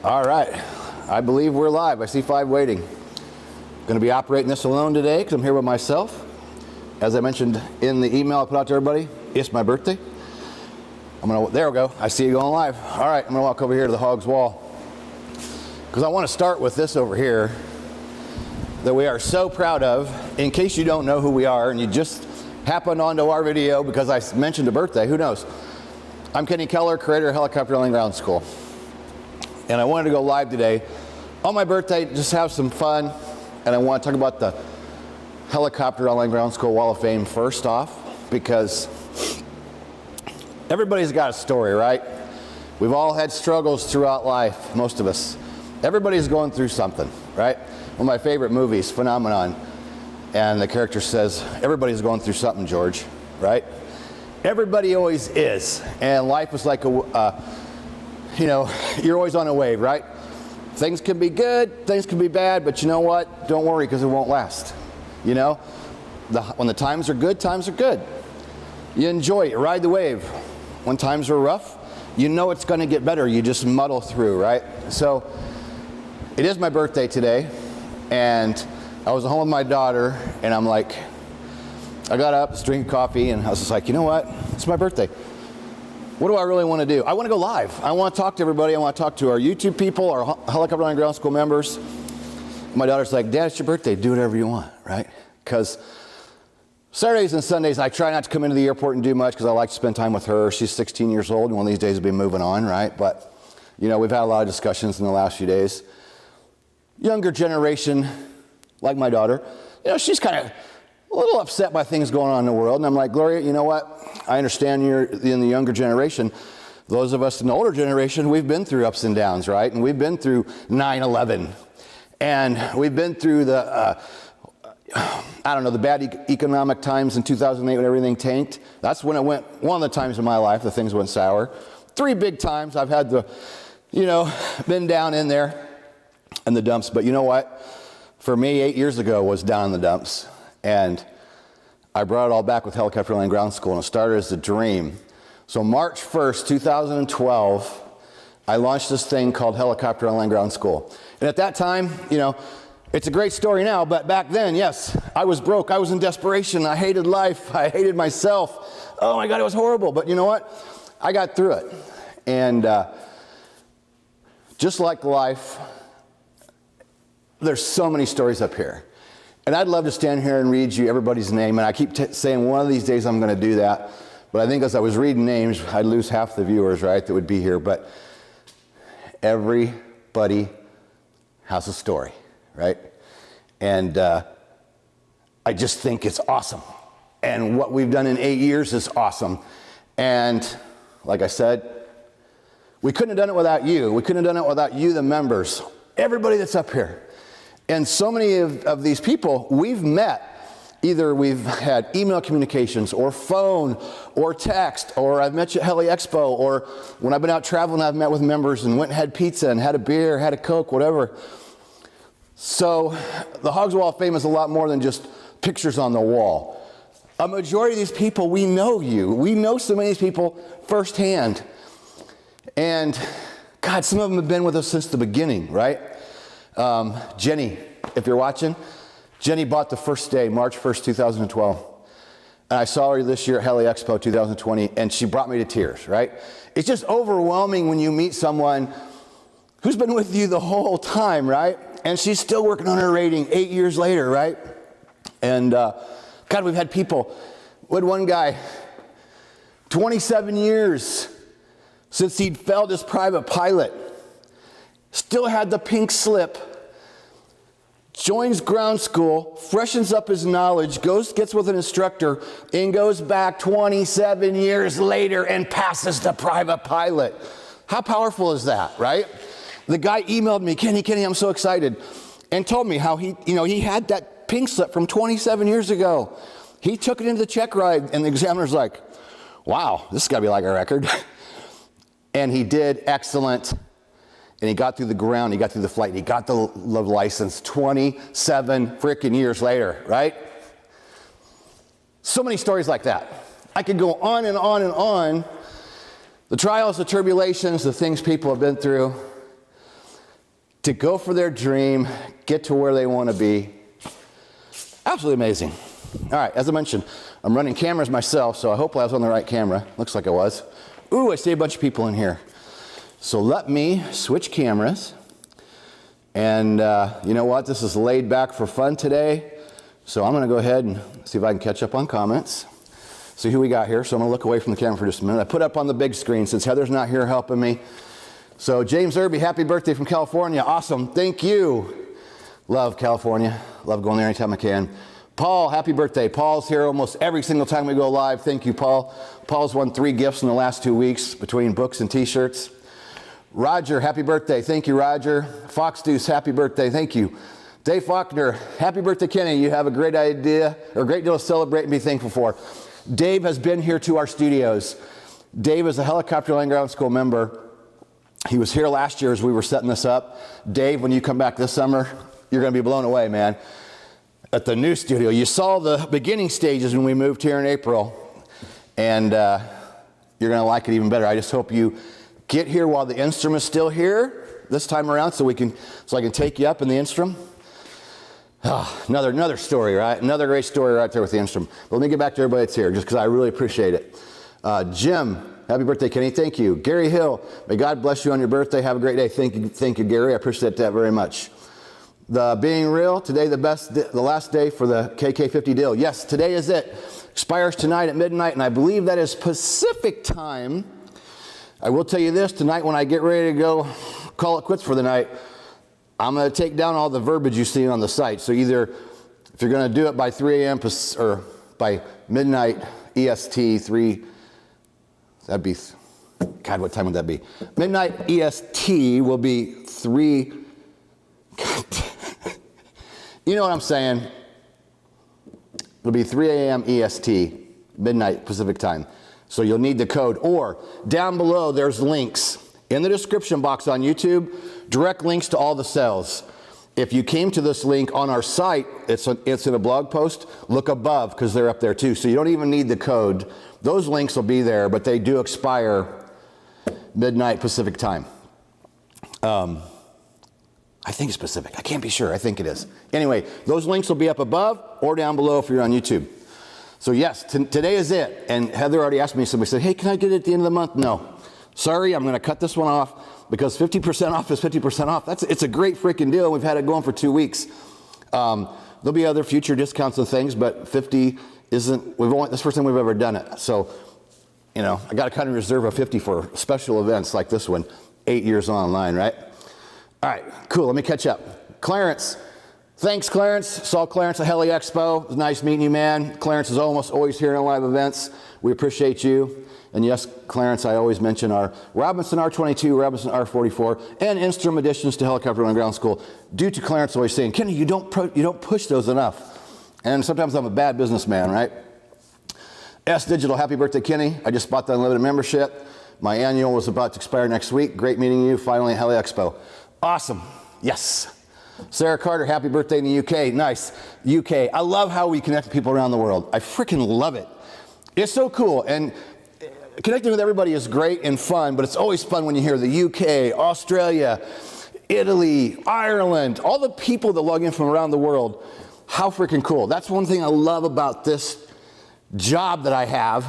All right, I believe we're live. I see 5 waiting. Going to be operating this alone today because I'm here with myself. As I mentioned in the email I put out to everybody, it's my birthday. There we go. I see you going live. All right, I'm going to walk over here to the Hog's Wall because I want to start with this over here that we are so proud of. In case you don't know who we are and you just happened onto our video because I mentioned a birthday, who knows? I'm Kenny Keller, creator of Helicopter Landing Ground School. And I wanted to go live today on my birthday, just have some fun. And I want to talk about the Helicopter Landing Ground School Wall of Fame first off, because everybody's got a story, right? We've all had struggles throughout life, most of us. Everybody's going through something, right? One of my favorite movies, Phenomenon, and the character says, everybody's going through something, George, right? Everybody always is, and life is like you're always on a wave, right? Things can be good, things can be bad, but you know what? Don't worry, because it won't last. You know, when the times are good, times are good. You enjoy it, ride the wave. When times are rough, you know it's going to get better. You just muddle through, right? So it is my birthday today, and I was at home with my daughter, and I'm like, I got up, was drinking coffee, and I was just like, you know what? It's my birthday. What do I really want to do? I want to go live. I want to talk to everybody. I want to talk to our YouTube people, our Helicopter Landing Ground School members. My daughter's like, Dad, it's your birthday. Do whatever you want, right? Because Saturdays and Sundays, I try not to come into the airport and do much because I like to spend time with her. She's 16 years old, and one of these days we'll be moving on, right? But, you know, we've had a lot of discussions in the last few days. Younger generation, like my daughter, you know, she's kind of a little upset by things going on in the world. And I'm like, Gloria, you know what? I understand you're in the younger generation. Those of us in the older generation, we've been through ups and downs, right? And we've been through 9/11. And we've been through the, the bad economic times in 2008 when everything tanked. That's when it went, one of the times in my life that things went sour. 3 big times I've had been down in there in the dumps. But you know what? For me, 8 years ago was down in the dumps. And I brought it all back with Helicopter Landing Ground School, and it started as a dream. So March 1st, 2012, I launched this thing called Helicopter Landing Ground School. And at that time, you know, it's a great story now, but back then, yes, I was broke. I was in desperation. I hated life. I hated myself. Oh my God, it was horrible. But you know what? I got through it. And just like life, there's so many stories up here. And I'd love to stand here and read you everybody's name, and I keep saying one of these days I'm going to do that. But I think as I was reading names, I'd lose half the viewers, right, that would be here. But everybody has a story, right? And I just think it's awesome. And what we've done in 8 years is awesome. And like I said, we couldn't have done it without you. We couldn't have done it without you, the members, everybody that's up here. And so many of these people we've met, either we've had email communications or phone or text, or I've met you at Heli Expo, or when I've been out traveling, I've met with members and went and had pizza and had a beer, had a Coke, whatever. So the Hogs Wall of Fame is a lot more than just pictures on the wall. A majority of these people, we know you. We know so many of these people firsthand. And God, some of them have been with us since the beginning, right? Jenny, if you're watching, Jenny bought the first day, March 1st, 2012. And I saw her this year at Heli Expo 2020, and she brought me to tears, right? It's just overwhelming when you meet someone who's been with you the whole time, right? And she's still working on her rating 8 years later, right? And God, we've had people, we had one guy, 27 years since he'd failed as private pilot, still had the pink slip, joins ground school, freshens up his knowledge, gets with an instructor, and goes back 27 years later and passes the private pilot. How powerful is that, right? The guy emailed me, Kenny, I'm so excited, and told me how he had that pink slip from 27 years ago. He took it into the check ride, and the examiner's like, wow, this has got to be like a record. And he did excellent. And he got through the ground, he got through the flight, he got the license 27 freaking years later, right? So many stories like that. I could go on and on and on. The trials, the tribulations, the things people have been through. to go for their dream, get to where they want to be. Absolutely amazing. All right, as I mentioned, I'm running cameras myself, so I hope I was on the right camera. Looks like I was. Ooh, I see a bunch of people in here. So let me switch cameras. And you know what? This is laid back for fun today. So I'm going to go ahead and see if I can catch up on comments. See who we got here. So I'm going to look away from the camera for just a minute. I put up on the big screen since Heather's not here helping me. So James Irby, happy birthday from California. Awesome. Thank you. Love California. Love going there anytime I can. Paul, happy birthday. Paul's here almost every single time we go live. Thank you, Paul. Paul's won 3 gifts in the last 2 weeks between books and t-shirts. Roger, happy birthday. Thank you, Roger. Fox Deuce, happy birthday. Thank you. Dave Faulkner, happy birthday, Kenny. You have a great idea, or a great deal to celebrate and be thankful for. Dave has been here to our studios. Dave is a Helicopter Land Ground School member. He was here last year as we were setting this up. Dave, when you come back this summer, you're going to be blown away, man. At the new studio, you saw the beginning stages when we moved here in April, and you're going to like it even better. I just hope you get here while the Instrum is still here this time around, so I can take you up in the Instrum. Oh, another story, right? Another great story right there with the Instrum. But let me get back to everybody that's here, just because I really appreciate it. Jim, happy birthday, Kenny. Thank you. Gary Hill, may God bless you on your birthday. Have a great day. Thank you, Gary. I appreciate that very much. The Being Real, today the last day for the KK50 deal. Yes, today is it. Expires tonight at midnight, and I believe that is Pacific time. I will tell you this, tonight when I get ready to go call it quits for the night, I'm going to take down all the verbiage you see on the site. So either, if you're going to do it by 3 a.m. or by midnight EST, that'd be, God, what time would that be? Midnight EST will be 3, God, you know what I'm saying? It'll be 3 a.m. EST, midnight Pacific time. So you'll need the code, or down below there's links in the description box on YouTube, direct links to all the cells. If you came to this link on our site, it's in a blog post, look above because they're up there too. So you don't even need the code. Those links will be there, but they do expire midnight Pacific time. I think it's Pacific. I can't be sure. I think it is. Anyway, those links will be up above or down below if you're on YouTube. So yes, today is it. And Heather already asked me, somebody said, hey, can I get it at the end of the month? No. Sorry, I'm going to cut this one off because 50% off is 50% off. It's a great freaking deal. We've had it going for 2 weeks. There'll be other future discounts and things, but 50 isn't, that's the first time we've ever done it. So, you know, I got to kind of reserve a 50 for special events like this one, 8 years online, right? All right, cool. Let me catch up. Clarence. Thanks, Clarence. Saw Clarence at Heli Expo. It was nice meeting you, man. Clarence is almost always here in live events. We appreciate you. And yes, Clarence, I always mention our Robinson R22, Robinson R44, and Instrum additions to Helicopter Land Ground School. Due to Clarence always saying, Kenny, you don't push those enough. And sometimes I'm a bad businessman, right? S Digital, happy birthday, Kenny. I just bought the unlimited membership. My annual was about to expire next week. Great meeting you finally at Heli Expo. Awesome. Yes. Sarah Carter, happy birthday in the UK. Nice. UK. I love how we connect with people around the world. I freaking love it. It's so cool. And connecting with everybody is great and fun, but it's always fun when you hear the UK, Australia, Italy, Ireland, all the people that log in from around the world. How freaking cool. That's one thing I love about this job that I have.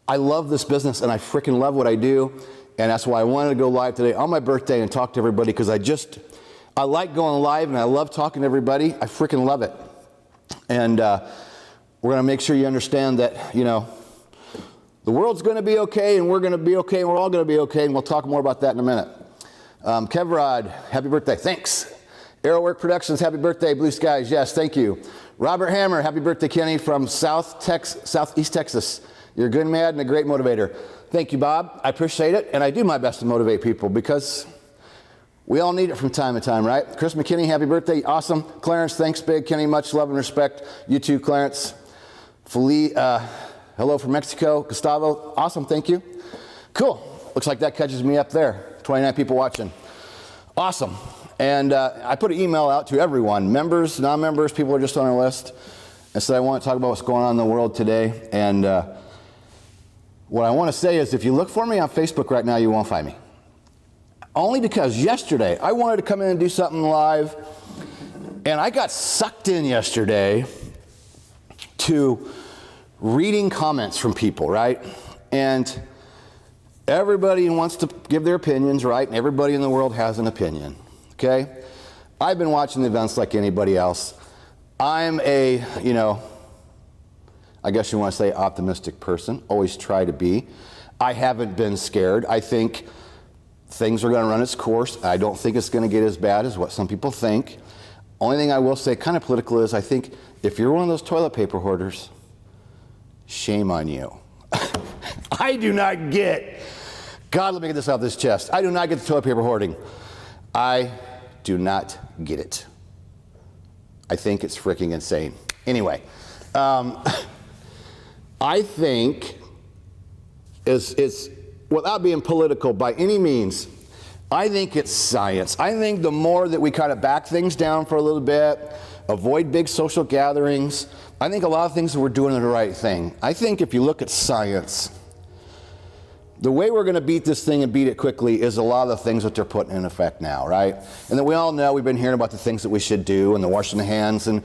I love this business and I freaking love what I do. And that's why I wanted to go live today on my birthday and talk to everybody, because I like going live and I love talking to everybody. I freaking love it. And we're going to make sure you understand that, you know, the world's going to be okay and we're going to be okay and we're all going to be okay. And we'll talk more about that in a minute. Kevrod, happy birthday. Thanks. Arrowwork Productions, happy birthday. Blue Skies, yes, thank you. Robert Hammer, happy birthday, Kenny, from Southeast Texas. You're a good man and a great motivator. Thank you, Bob. I appreciate it, and I do my best to motivate people because we all need it from time to time, right? Chris McKinney, happy birthday. Awesome. Clarence, thanks, big. Kenny, much love and respect. You too, Clarence. Hello from Mexico. Gustavo, awesome, thank you. Cool. Looks like that catches me up there. 29 people watching. Awesome. And I put an email out to everyone, members, non-members, people who are just on our list, and said I want to talk about what's going on in the world today. And what I want to say is if you look for me on Facebook right now, you won't find me. only because yesterday I wanted to come in and do something live, and I got sucked in yesterday to reading comments from people, right? And everybody wants to give their opinions, right? And everybody in the world has an opinion, okay? I've been watching the events like anybody else. I'm a, I guess you want to say optimistic person, always try to be. I haven't been scared. I think things are going to run its course. I don't think it's going to get as bad as what some people think. Only thing I will say, kind of political, is I think if you're one of those toilet paper hoarders, shame on you. I do not get, God, let me get this off this chest. I do not get the toilet paper hoarding. I do not get it. I think it's freaking insane. Anyway, I think it's, without being political by any means, I think it's science. I think the more that we kind of back things down for a little bit, avoid big social gatherings, I think a lot of things that we're doing are the right thing. I think if you look at science, the way we're going to beat this thing and beat it quickly is a lot of the things that they're putting in effect now, right? And then we all know, we've been hearing about the things that we should do, and the washing the hands, and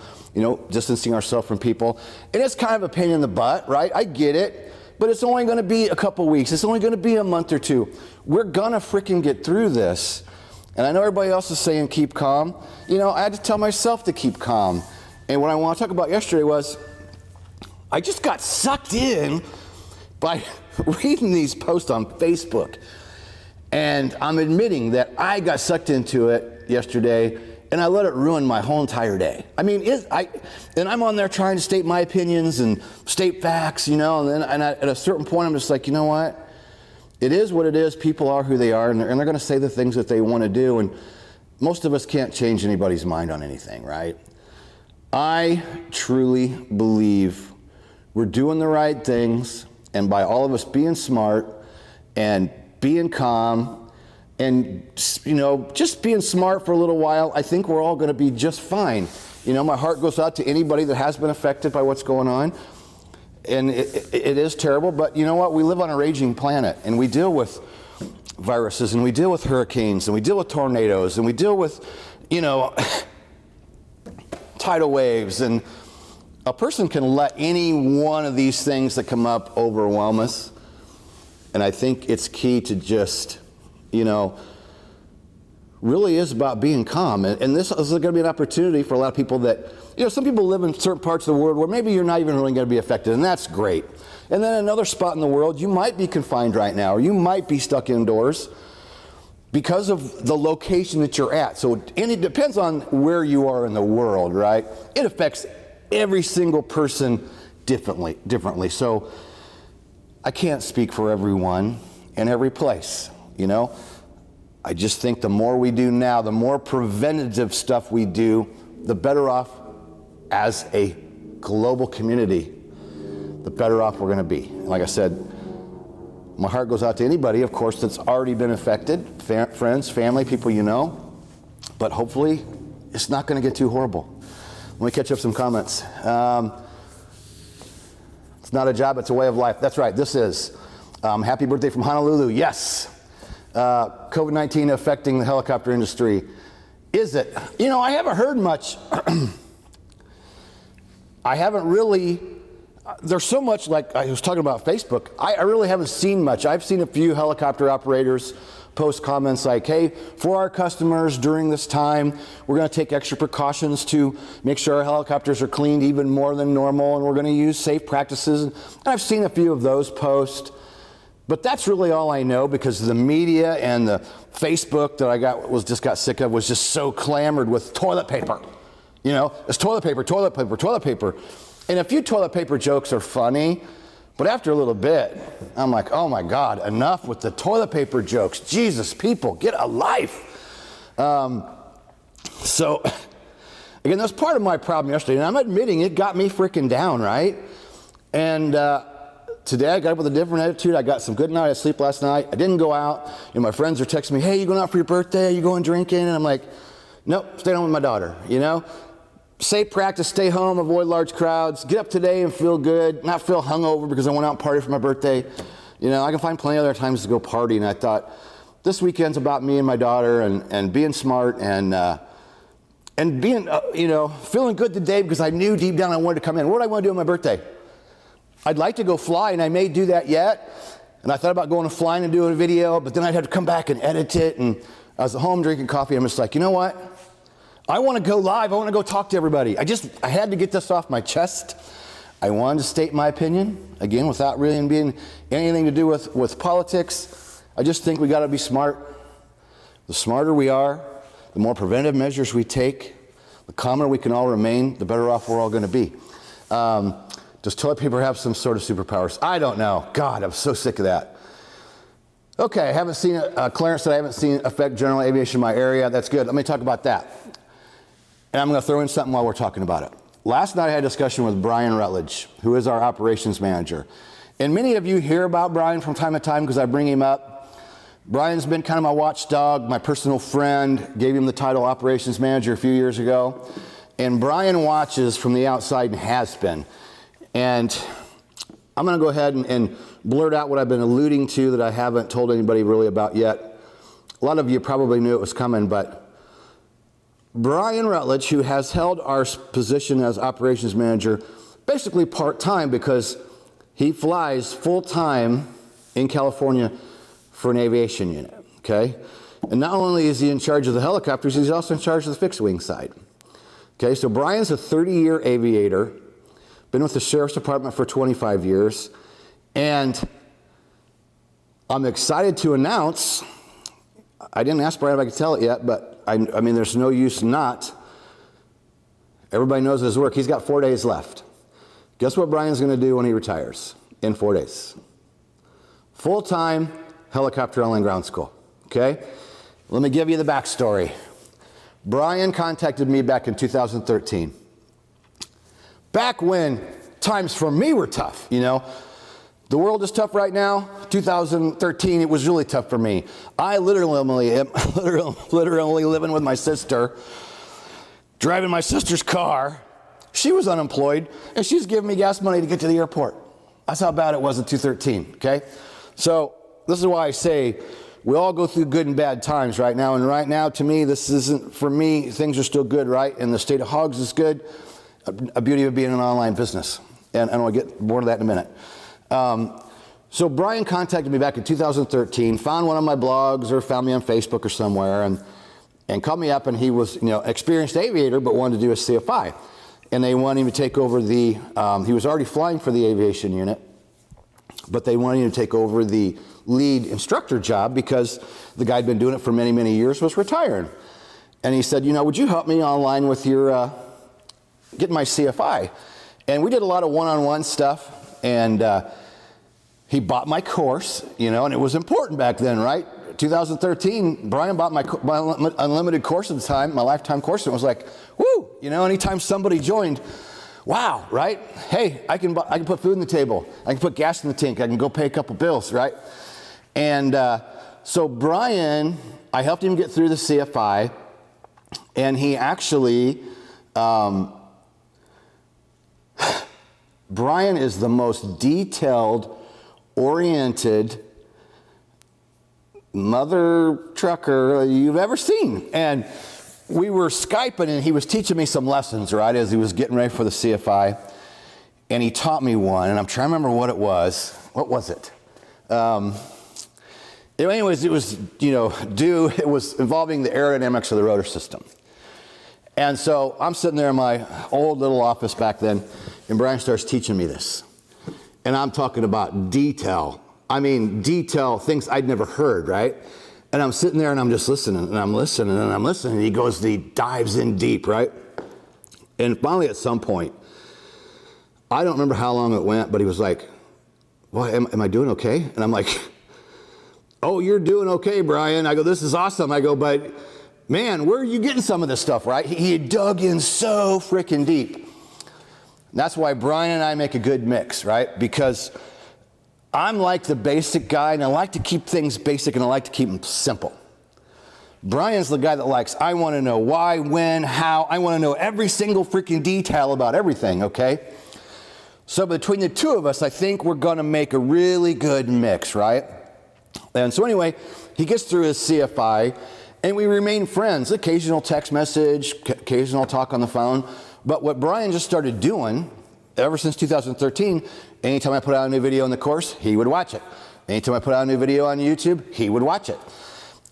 distancing ourselves from people. And it's kind of a pain in the butt, right? I get it. But it's only going to be a couple weeks. It's only going to be a month or two. We're going to freaking get through this. And I know everybody else is saying keep calm. I had to tell myself to keep calm. And what I want to talk about yesterday was I just got sucked in by reading these posts on Facebook. And I'm admitting that I got sucked into it yesterday, and I let it ruin my whole entire day. I mean, and I'm on there trying to state my opinions and state facts, and then at a certain point, I'm just like, you know what? It is what it is. People are who they are, and they're going to say the things that they want to do, and most of us can't change anybody's mind on anything, right? I truly believe we're doing the right things, and by all of us being smart and being calm, and, just being smart for a little while, I think we're all going to be just fine. My heart goes out to anybody that has been affected by what's going on. And it is terrible, but you know what? We live on a raging planet, and we deal with viruses, and we deal with hurricanes, and we deal with tornadoes, and we deal with, tidal waves. And a person can let any one of these things that come up overwhelm us. And I think it's key to just, really is about being calm. And this is going to be an opportunity for a lot of people that, some people live in certain parts of the world where maybe you're not even really going to be affected, and that's great. And then another spot in the world, you might be confined right now, or you might be stuck indoors because of the location that you're at. And it depends on where you are in the world, right? It affects every single person differently. So I can't speak for everyone in every place, I just think the more we do now, the more preventative stuff we do, the better off as a global community, the better off we're going to be. And like I said, my heart goes out to anybody, of course, that's already been affected, friends, family, people but hopefully it's not going to get too horrible. Let me catch up some comments. It's not a job, it's a way of life. That's right, this is. Happy birthday from Honolulu. Yes. COVID-19 affecting the helicopter industry. Is it? I haven't heard much. I haven't really, there's so much, like I was talking about Facebook, I really haven't seen much. I've seen a few helicopter operators post comments like, hey, for our customers during this time, we're going to take extra precautions to make sure our helicopters are cleaned even more than normal, and we're going to use safe practices. And I've seen a few of those posts. But that's really all I know, because the media and the Facebook that I just got sick of was just so clamored with toilet paper. It's toilet paper, toilet paper, toilet paper. And a few toilet paper jokes are funny, but after a little bit, I'm like, oh my God, enough with the toilet paper jokes. Jesus, people, get a life. So, again, that's part of my problem yesterday, and I'm admitting it got me freaking down, right? And today I got up with a different attitude. I got some good night of sleep last night. I didn't go out. My friends are texting me, hey, you going out for your birthday? Are you going drinking? And I'm like, nope, stay home with my daughter, Safe practice, stay home, avoid large crowds, get up today and feel good, not feel hungover because I went out and partied for my birthday. I can find plenty of other times to go party. And I thought, this weekend's about me and my daughter and being smart and being, feeling good today because I knew deep down I wanted to come in. What do I want to do on my birthday? I'd like to go fly, and I may do that yet. And I thought about going to flying and doing a video, but then I'd have to come back and edit it. And I was at home drinking coffee. I'm just like, you know what? I want to go live. I want to go talk to everybody. I had to get this off my chest. I wanted to state my opinion, again, without really being anything to do with politics. I just think we got to be smart. The smarter we are, the more preventive measures we take, the calmer we can all remain, the better off we're all going to be. Does toilet paper have some sort of superpowers? I don't know. God, I'm so sick of that. Okay, I haven't seen Clarence said I haven't seen affect general aviation in my area. That's good. Let me talk about that. And I'm going to throw in something while we're talking about it. Last night I had a discussion with Brian Rutledge, who is our operations manager. And many of you hear about Brian from time to time because I bring him up. Brian's been kind of my watchdog, my personal friend, gave him the title operations manager a few years ago. And Brian watches from the outside and has been. And I'm going to go ahead and blurt out what I've been alluding to that I haven't told anybody really about yet. A lot of you probably knew it was coming, but Brian Rutledge, who has held our position as operations manager basically part-time because he flies full-time in California for an aviation unit, okay? And not only is he in charge of the helicopters, he's also in charge of the fixed-wing side. Okay, so Brian's a 30-year aviator, been with the Sheriff's Department for 25 years, and I'm excited to announce, I didn't ask Brian if I could tell it yet, but I mean, there's no use not. Everybody knows his work. He's got 4 days left. Guess what Brian's going to do when he retires in 4 days? Full-time helicopter online ground school, okay? Let me give you the backstory. Brian contacted me back in 2013. Back when times for me were tough, you know. The world is tough right now. 2013, it was really tough for me. I literally living with my sister, driving my sister's car. She was unemployed, and she's giving me gas money to get to the airport. That's how bad it was in 2013, okay? So this is why I say we all go through good and bad times right now. And right now, to me, this isn't, for me, things are still good, right? And the state of hogs is good. A beauty of being an online business. And I'll get more to that in a minute. So Brian contacted me back in 2013, found one of my blogs or found me on Facebook or somewhere and called me up, and he was, experienced aviator but wanted to do a CFI. And they wanted him to take over he was already flying for the aviation unit, but they wanted him to take over the lead instructor job because the guy had been doing it for many, many years, was retiring. And he said, would you help me online with your, getting my CFI? And we did a lot of one-on-one stuff, and he bought my course, and it was important back then, right? 2013, Brian bought my unlimited course at the time, my lifetime course, and it was like, woo, anytime somebody joined, wow, right? Hey, I can put food on the table, I can put gas in the tank, I can go pay a couple bills, right? And so Brian, I helped him get through the CFI, and he actually, Brian is the most detailed, oriented mother trucker you've ever seen. And we were Skyping, and he was teaching me some lessons, right, as he was getting ready for the CFI. And he taught me one, and I'm trying to remember what it was. What was it? Anyways, it was, it was involving the aerodynamics of the rotor system. And so I'm sitting there in my old little office back then, and Brian starts teaching me this. And I'm talking about detail. I mean, detail, things I'd never heard, right? And I'm sitting there and I'm just listening, and I'm listening, and I'm listening. And he dives in deep, right? And finally, at some point, I don't remember how long it went, but he was like, well, am I doing okay? And I'm like, oh, you're doing okay, Brian. I go, this is awesome. I go, but man, where are you getting some of this stuff, right? He dug in so freaking deep. That's why Brian and I make a good mix, right? Because I'm like the basic guy, and I like to keep things basic, and I like to keep them simple. Brian's the guy that likes, I want to know why, when, how. I want to know every single freaking detail about everything, okay? So between the two of us, I think we're going to make a really good mix, right? And so anyway, he gets through his CFI, and we remain friends. Occasional text message, occasional talk on the phone. But what Brian just started doing, ever since 2013, anytime I put out a new video in the course, he would watch it. Anytime I put out a new video on YouTube, he would watch it.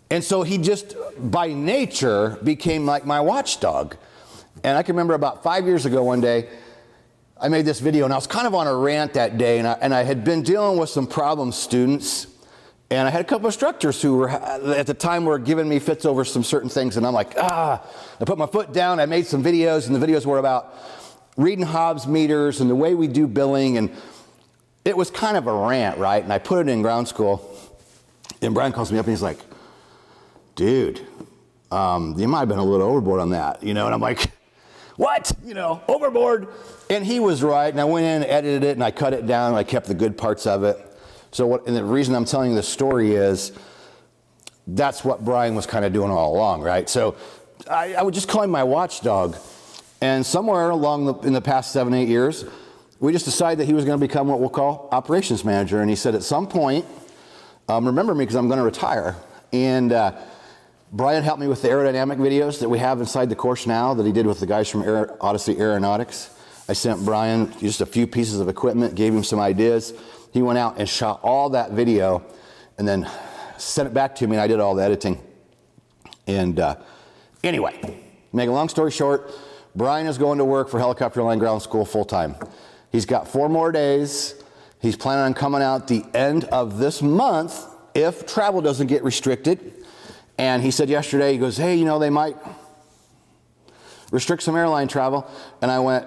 And so he just, by nature, became like my watchdog. And I can remember about 5 years ago one day, I made this video, and I was kind of on a rant that day, and I had been dealing with some problem students, and I had a couple of instructors who were, at the time, were giving me fits over some certain things, and I'm like, I put my foot down, I made some videos, and the videos were about reading Hobbs meters and the way we do billing, and it was kind of a rant, right? And I put it in ground school, and Brian calls me up, and he's like, dude, you might have been a little overboard on that, and I'm like, what? Overboard. And he was right, and I went in and edited it, and I cut it down, and I kept the good parts of it. And the reason I'm telling you this story is that's what Brian was kind of doing all along, right? So I would just call him my watchdog. And somewhere along in the past 7-8 years, we just decided that he was going to become what we'll call operations manager. And he said, at some point, remember me because I'm going to retire. And Brian helped me with the aerodynamic videos that we have inside the course now that he did with the guys from Odyssey Aeronautics. I sent Brian just a few pieces of equipment, gave him some ideas. He went out and shot all that video and then sent it back to me, and I did all the editing. And anyway, make a long story short, Brian is going to work for Helicopter Airline Ground School full-time. He's got 4 more days. He's planning on coming out the end of this month if travel doesn't get restricted. And he said yesterday, he goes, hey, they might restrict some airline travel. And I went,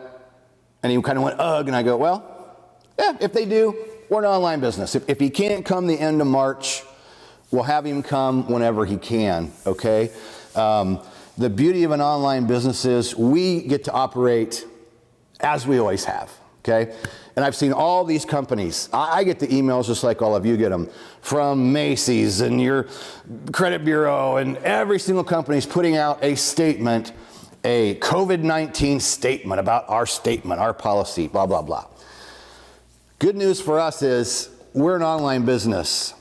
and he kind of went, ugh. And I go, well, yeah, if they do, we're an online business. If he can't come the end of March, we'll have him come whenever he can, okay? The beauty of an online business is we get to operate as we always have, okay? And I've seen all these companies. I get the emails just like all of you get them from Macy's and your credit bureau, and every single company is putting out a statement, a COVID-19 statement about our statement, our policy, blah, blah, blah. Good news for us is we're an online business.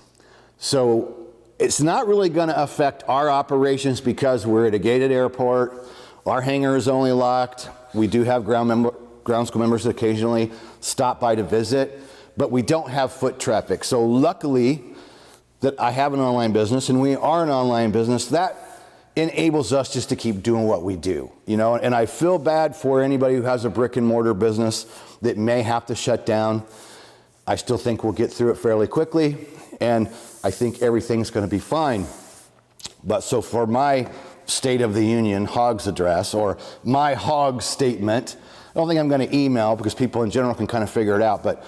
So it's not really going to affect our operations because we're at a gated airport. Our hangar is only locked. We do have ground school members that occasionally stop by to visit, but we don't have foot traffic. So luckily that I have an online business and we are an online business, that enables us just to keep doing what we do, and I feel bad for anybody who has a brick and mortar business that may have to shut down. I still think we'll get through it fairly quickly, and I think everything's going to be fine. But so for my State of the Union Hogs address or my Hog statement, I don't think I'm going to email because people in general can kind of figure it out. But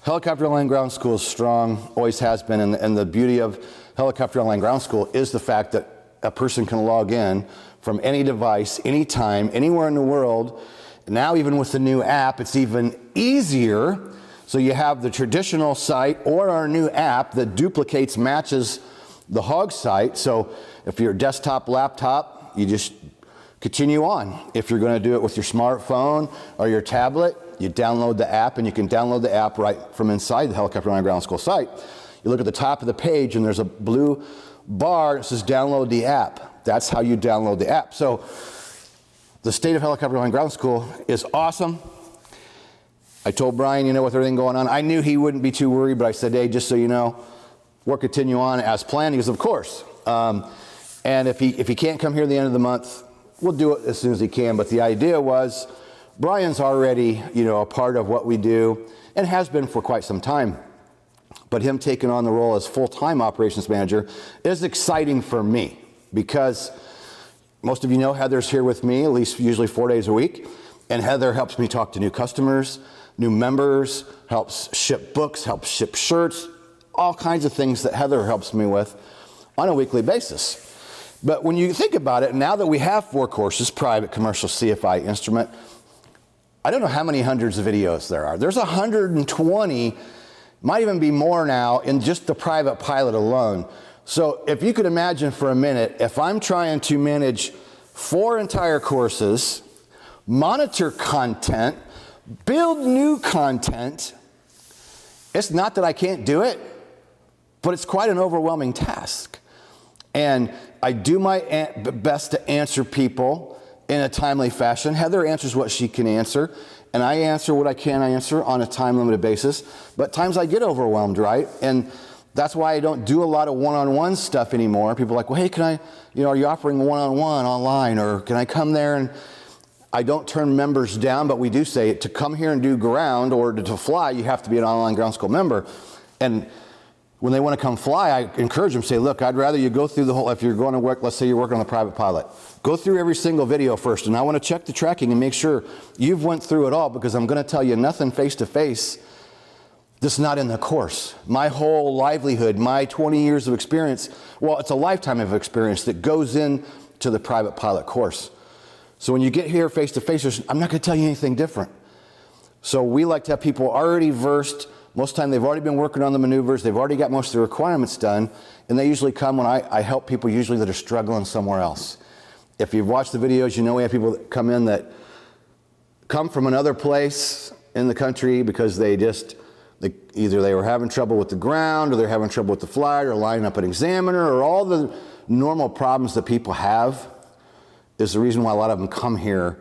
Helicopter Airline Ground School is strong, always has been. And the beauty of Helicopter Airline Ground School is the fact that a person can log in from any device, anytime, anywhere in the world. Now, even with the new app, it's even easier. So you have the traditional site or our new app that duplicates, matches the Hog site. So if you're a desktop, laptop, you just continue on. If you're going to do it with your smartphone or your tablet, you download the app, and you can download the app right from inside the Helicopter Airline Ground School site. You look at the top of the page, and there's a blue bar that says download the app. That's how you download the app. So the State of Helicopter Airline Ground School is awesome. I told Brian, with everything going on, I knew he wouldn't be too worried, but I said, hey, just so you know, we'll continue on as planned. He goes, of course. And if he can't come here at the end of the month, we'll do it as soon as he can. But the idea was, Brian's already, a part of what we do and has been for quite some time. But him taking on the role as full-time operations manager is exciting for me because most of you know Heather's here with me, at least usually 4 days a week. And Heather helps me talk to new customers, new members, helps ship books, helps ship shirts, all kinds of things that Heather helps me with on a weekly basis. But when you think about it, now that we have 4 courses, private, commercial, CFI, instrument, I don't know how many hundreds of videos there are. There's 120, might even be more now, in just the private pilot alone. So if you could imagine for a minute, if I'm trying to manage 4 entire courses, monitor content, build new content, it's not that I can't do it. but it's quite an overwhelming task. And I do my best to answer people in a timely fashion. Heather answers what she can answer, and I answer what I can answer on a time-limited basis. But times I get overwhelmed, right? And that's why I don't do a lot of one-on-one stuff anymore. People are like, well, hey, can I, are you offering one-on-one online, or can I come there? And I don't turn members down, but we do say to come here and do ground or to fly, you have to be an online ground school member. And when they want to come fly, I encourage them, say, look, I'd rather you go through the whole, if you're going to work, let's say you're working on the private pilot, go through every single video first. And I want to check the tracking and make sure you've went through it all, because I'm going to tell you nothing face-to-face that's not in the course. My whole livelihood, my 20 years of experience, well, it's a lifetime of experience that goes into the private pilot course. So when you get here face-to-face, I'm not going to tell you anything different. So we like to have people already versed. Most of the time they've already been working on the maneuvers, they've already got most of the requirements done, and they usually come when I help people usually that are struggling somewhere else. If you've watched the videos, you know we have people that come in that come from another place in the country because either they were having trouble with the ground, or they're having trouble with the flight, or lining up an examiner, or all the normal problems that people have is the reason why a lot of them come here.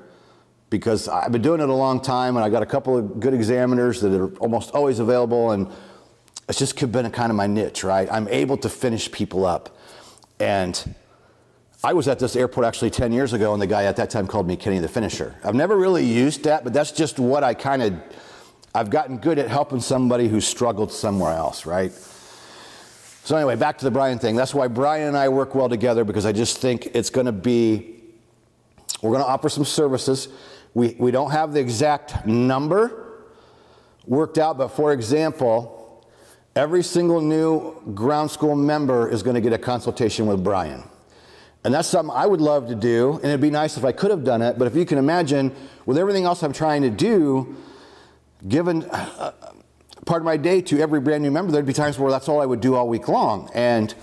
Because I've been doing it a long time, and I got a couple of good examiners that are almost always available, and it's just been kind of my niche, right? I'm able to finish people up. And I was at this airport actually 10 years ago, and the guy at that time called me Kenny the Finisher. I've never really used that, but that's just what I've gotten good at helping somebody who struggled somewhere else, right? So anyway, back to the Brian thing. That's why Brian and I work well together, because I just think it's going to be, we're going to offer some services. We don't have the exact number worked out, but for example, every single new ground school member is going to get a consultation with Brian. And that's something I would love to do, and it'd be nice if I could have done it, but if you can imagine, with everything else I'm trying to do, given part of my day to every brand new member, there'd be times where that's all I would do all week long. And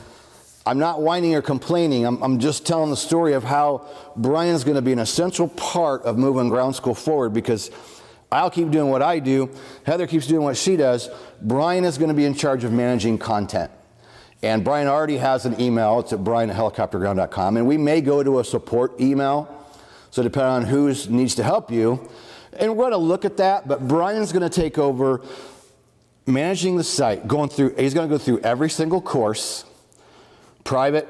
I'm not whining or complaining. I'm just telling the story of how Brian's going to be an essential part of moving ground school forward, because I'll keep doing what I do. Heather keeps doing what she does. Brian is going to be in charge of managing content. And Brian already has an email. It's at brian@helicopterground.com. And we may go to a support email. So depending on who needs to help you. And we're going to look at that. But Brian's going to take over managing the site. He's going to go through every single course. Private,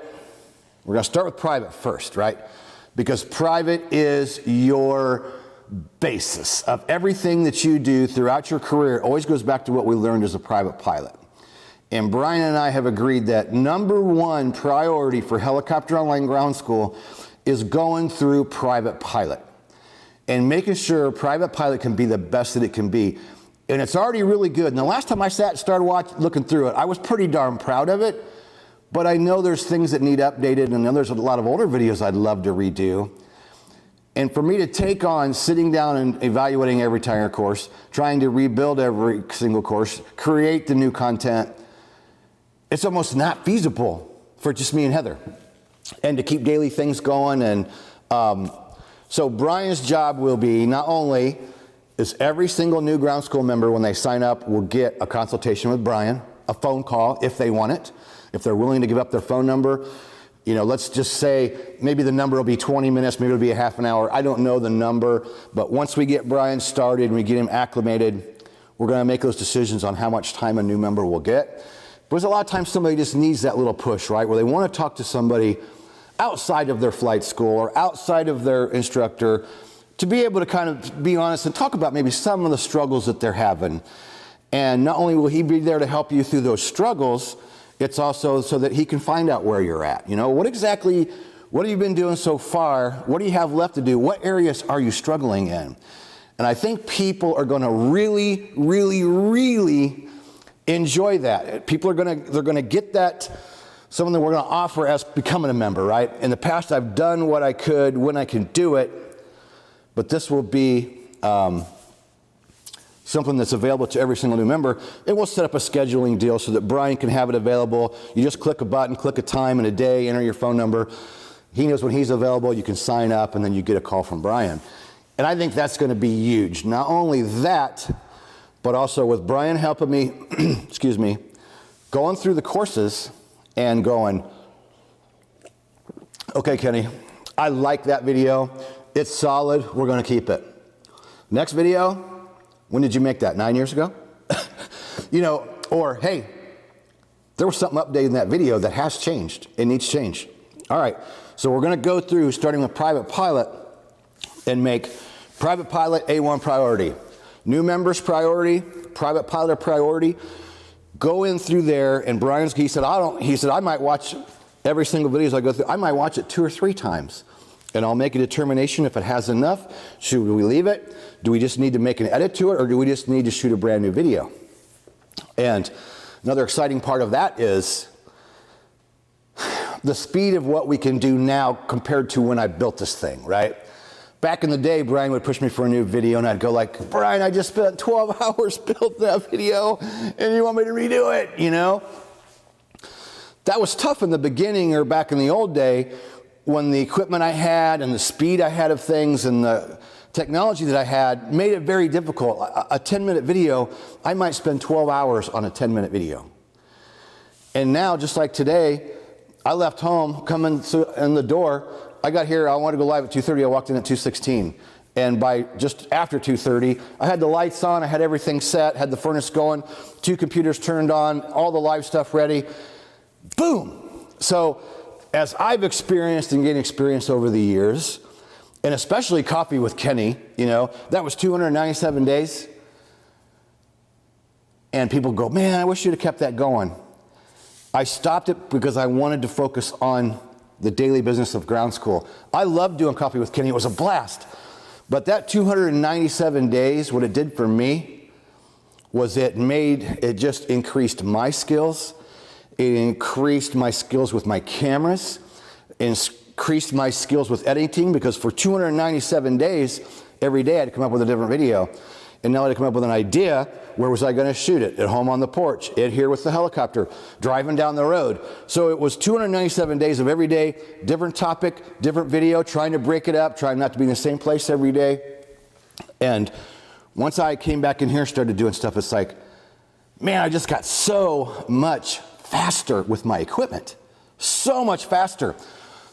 we're going to start with private first, right? Because private is your basis of everything that you do throughout your career. It always goes back to what we learned as a private pilot. And Brian and I have agreed that number one priority for Helicopter Online Ground School is going through private pilot and making sure private pilot can be the best that it can be. And it's already really good. And the last time I sat and started looking through it, I was pretty darn proud of it. But I know there's things that need updated, and I know there's a lot of older videos I'd love to redo. And for me to take on sitting down and evaluating every entire course, trying to rebuild every single course, create the new content, it's almost not feasible for just me and Heather. And to keep daily things going. And so Brian's job will be not only is every single new ground school member, when they sign up, will get a consultation with Brian, a phone call if they want it. If they're willing to give up their phone number, let's just say maybe the number will be 20 minutes, maybe it'll be a half an hour. I don't know the number, but once we get Brian started and we get him acclimated, we're going to make those decisions on how much time a new member will get. Because a lot of times somebody just needs that little push, right? Where they want to talk to somebody outside of their flight school or outside of their instructor to be able to kind of be honest and talk about maybe some of the struggles that they're having. And not only will he be there to help you through those struggles, it's also so that he can find out where you're at. What have you been doing so far? What do you have left to do? What areas are you struggling in? And I think people are going to really, really, really enjoy that. They're going to get that, something that we're going to offer as becoming a member, right? In the past, I've done what I could when I can do it, but this will be something that's available to every single new member. And we'll set up a scheduling deal so that Brian can have it available. You just click a button, click a time and a day, enter your phone number. He knows when he's available, you can sign up, and then you get a call from Brian. And I think that's going to be huge. Not only that, but also with Brian helping me, going through the courses and going, okay, Kenny, I like that video. It's solid. We're going to keep it. Next video, when did you make that? 9 years ago? You know, or hey, there was something updated in that video that has changed. It needs change. All right, so we're going to go through starting with Private Pilot and make Private Pilot A1 priority. New members priority, Private Pilot a priority. Go in through there, and he said, I might watch every single video as I go through. I might watch it 2 or 3 times, and I'll make a determination if it has enough. Should we leave it? Do we just need to make an edit to it, or do we just need to shoot a brand new video? And another exciting part of that is the speed of what we can do now compared to when I built this thing, right? Back in the day, Brian would push me for a new video, and I'd go like, Brian, I just spent 12 hours building that video, and you want me to redo it, you know? That was tough in the beginning, or back in the old day, when the equipment I had and the speed I had of things and the technology that I had made it very difficult. A 10-minute video, I might spend 12 hours on a 10-minute video. And now, just like today, I left home, coming in the door, I got here, I wanted to go live at 2:30, I walked in at 2:16. And by just after 2:30, I had the lights on, I had everything set, had the furnace going, 2 computers turned on, all the live stuff ready. Boom! So, as I've experienced and gained experience over the years, and especially Coffee with Kenny, you know, that was 297 days. And people go, man, I wish you'd have kept that going. I stopped it because I wanted to focus on the daily business of Ground School. I loved doing Coffee with Kenny. It was a blast. But that 297 days, what it did for me was it just increased my skills. It increased my skills with my cameras, increased my skills with editing, because for 297 days, every day I had to come up with a different video. And now I had to come up with an idea. Where was I going to shoot it? At home on the porch, at here with the helicopter, driving down the road. So it was 297 days of every day, different topic, different video, trying to break it up, trying not to be in the same place every day. And once I came back in here and started doing stuff, it's like, man, I just got so much faster with my equipment. So much faster.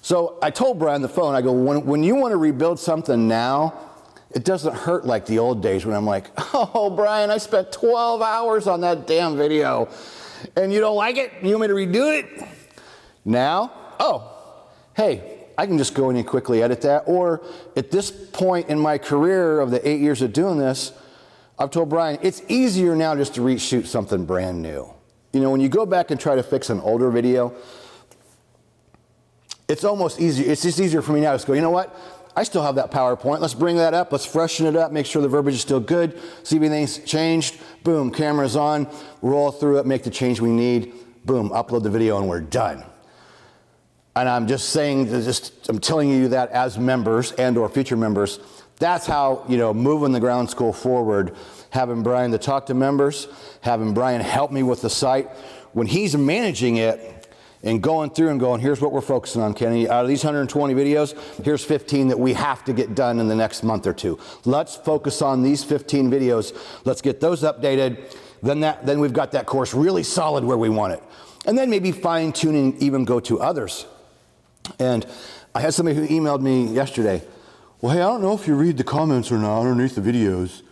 So I told Brian on the phone, I go, when you want to rebuild something now, it doesn't hurt like the old days when I'm like, oh, Brian, I spent 12 hours on that damn video, and you don't like it? You want me to redo it? Now, oh, hey, I can just go in and quickly edit that. Or at this point in my career of the 8 years of doing this, I've told Brian, it's easier now just to reshoot something brand new. You know, when you go back and try to fix an older video, it's almost easier. It's just easier for me now to go, you know what? I still have that PowerPoint. Let's bring that up. Let's freshen it up. Make sure the verbiage is still good. See if anything's changed. Boom, camera's on. Roll through it. Make the change we need. Boom, upload the video, and we're done. And I'm just saying, I'm telling you that as members and/or future members, that's how, you know, moving the Ground School forward. Having Brian to talk to members, having Brian help me with the site. When he's managing it, and going through and going, here's what we're focusing on, Kenny. Out of these 120 videos, here's 15 that we have to get done in the next month or 2. Let's focus on these 15 videos. Let's get those updated. Then we've got that course really solid where we want it. And then maybe fine tuning, even go to others. And I had somebody who emailed me yesterday. Well, hey, I don't know if you read the comments or not underneath the videos.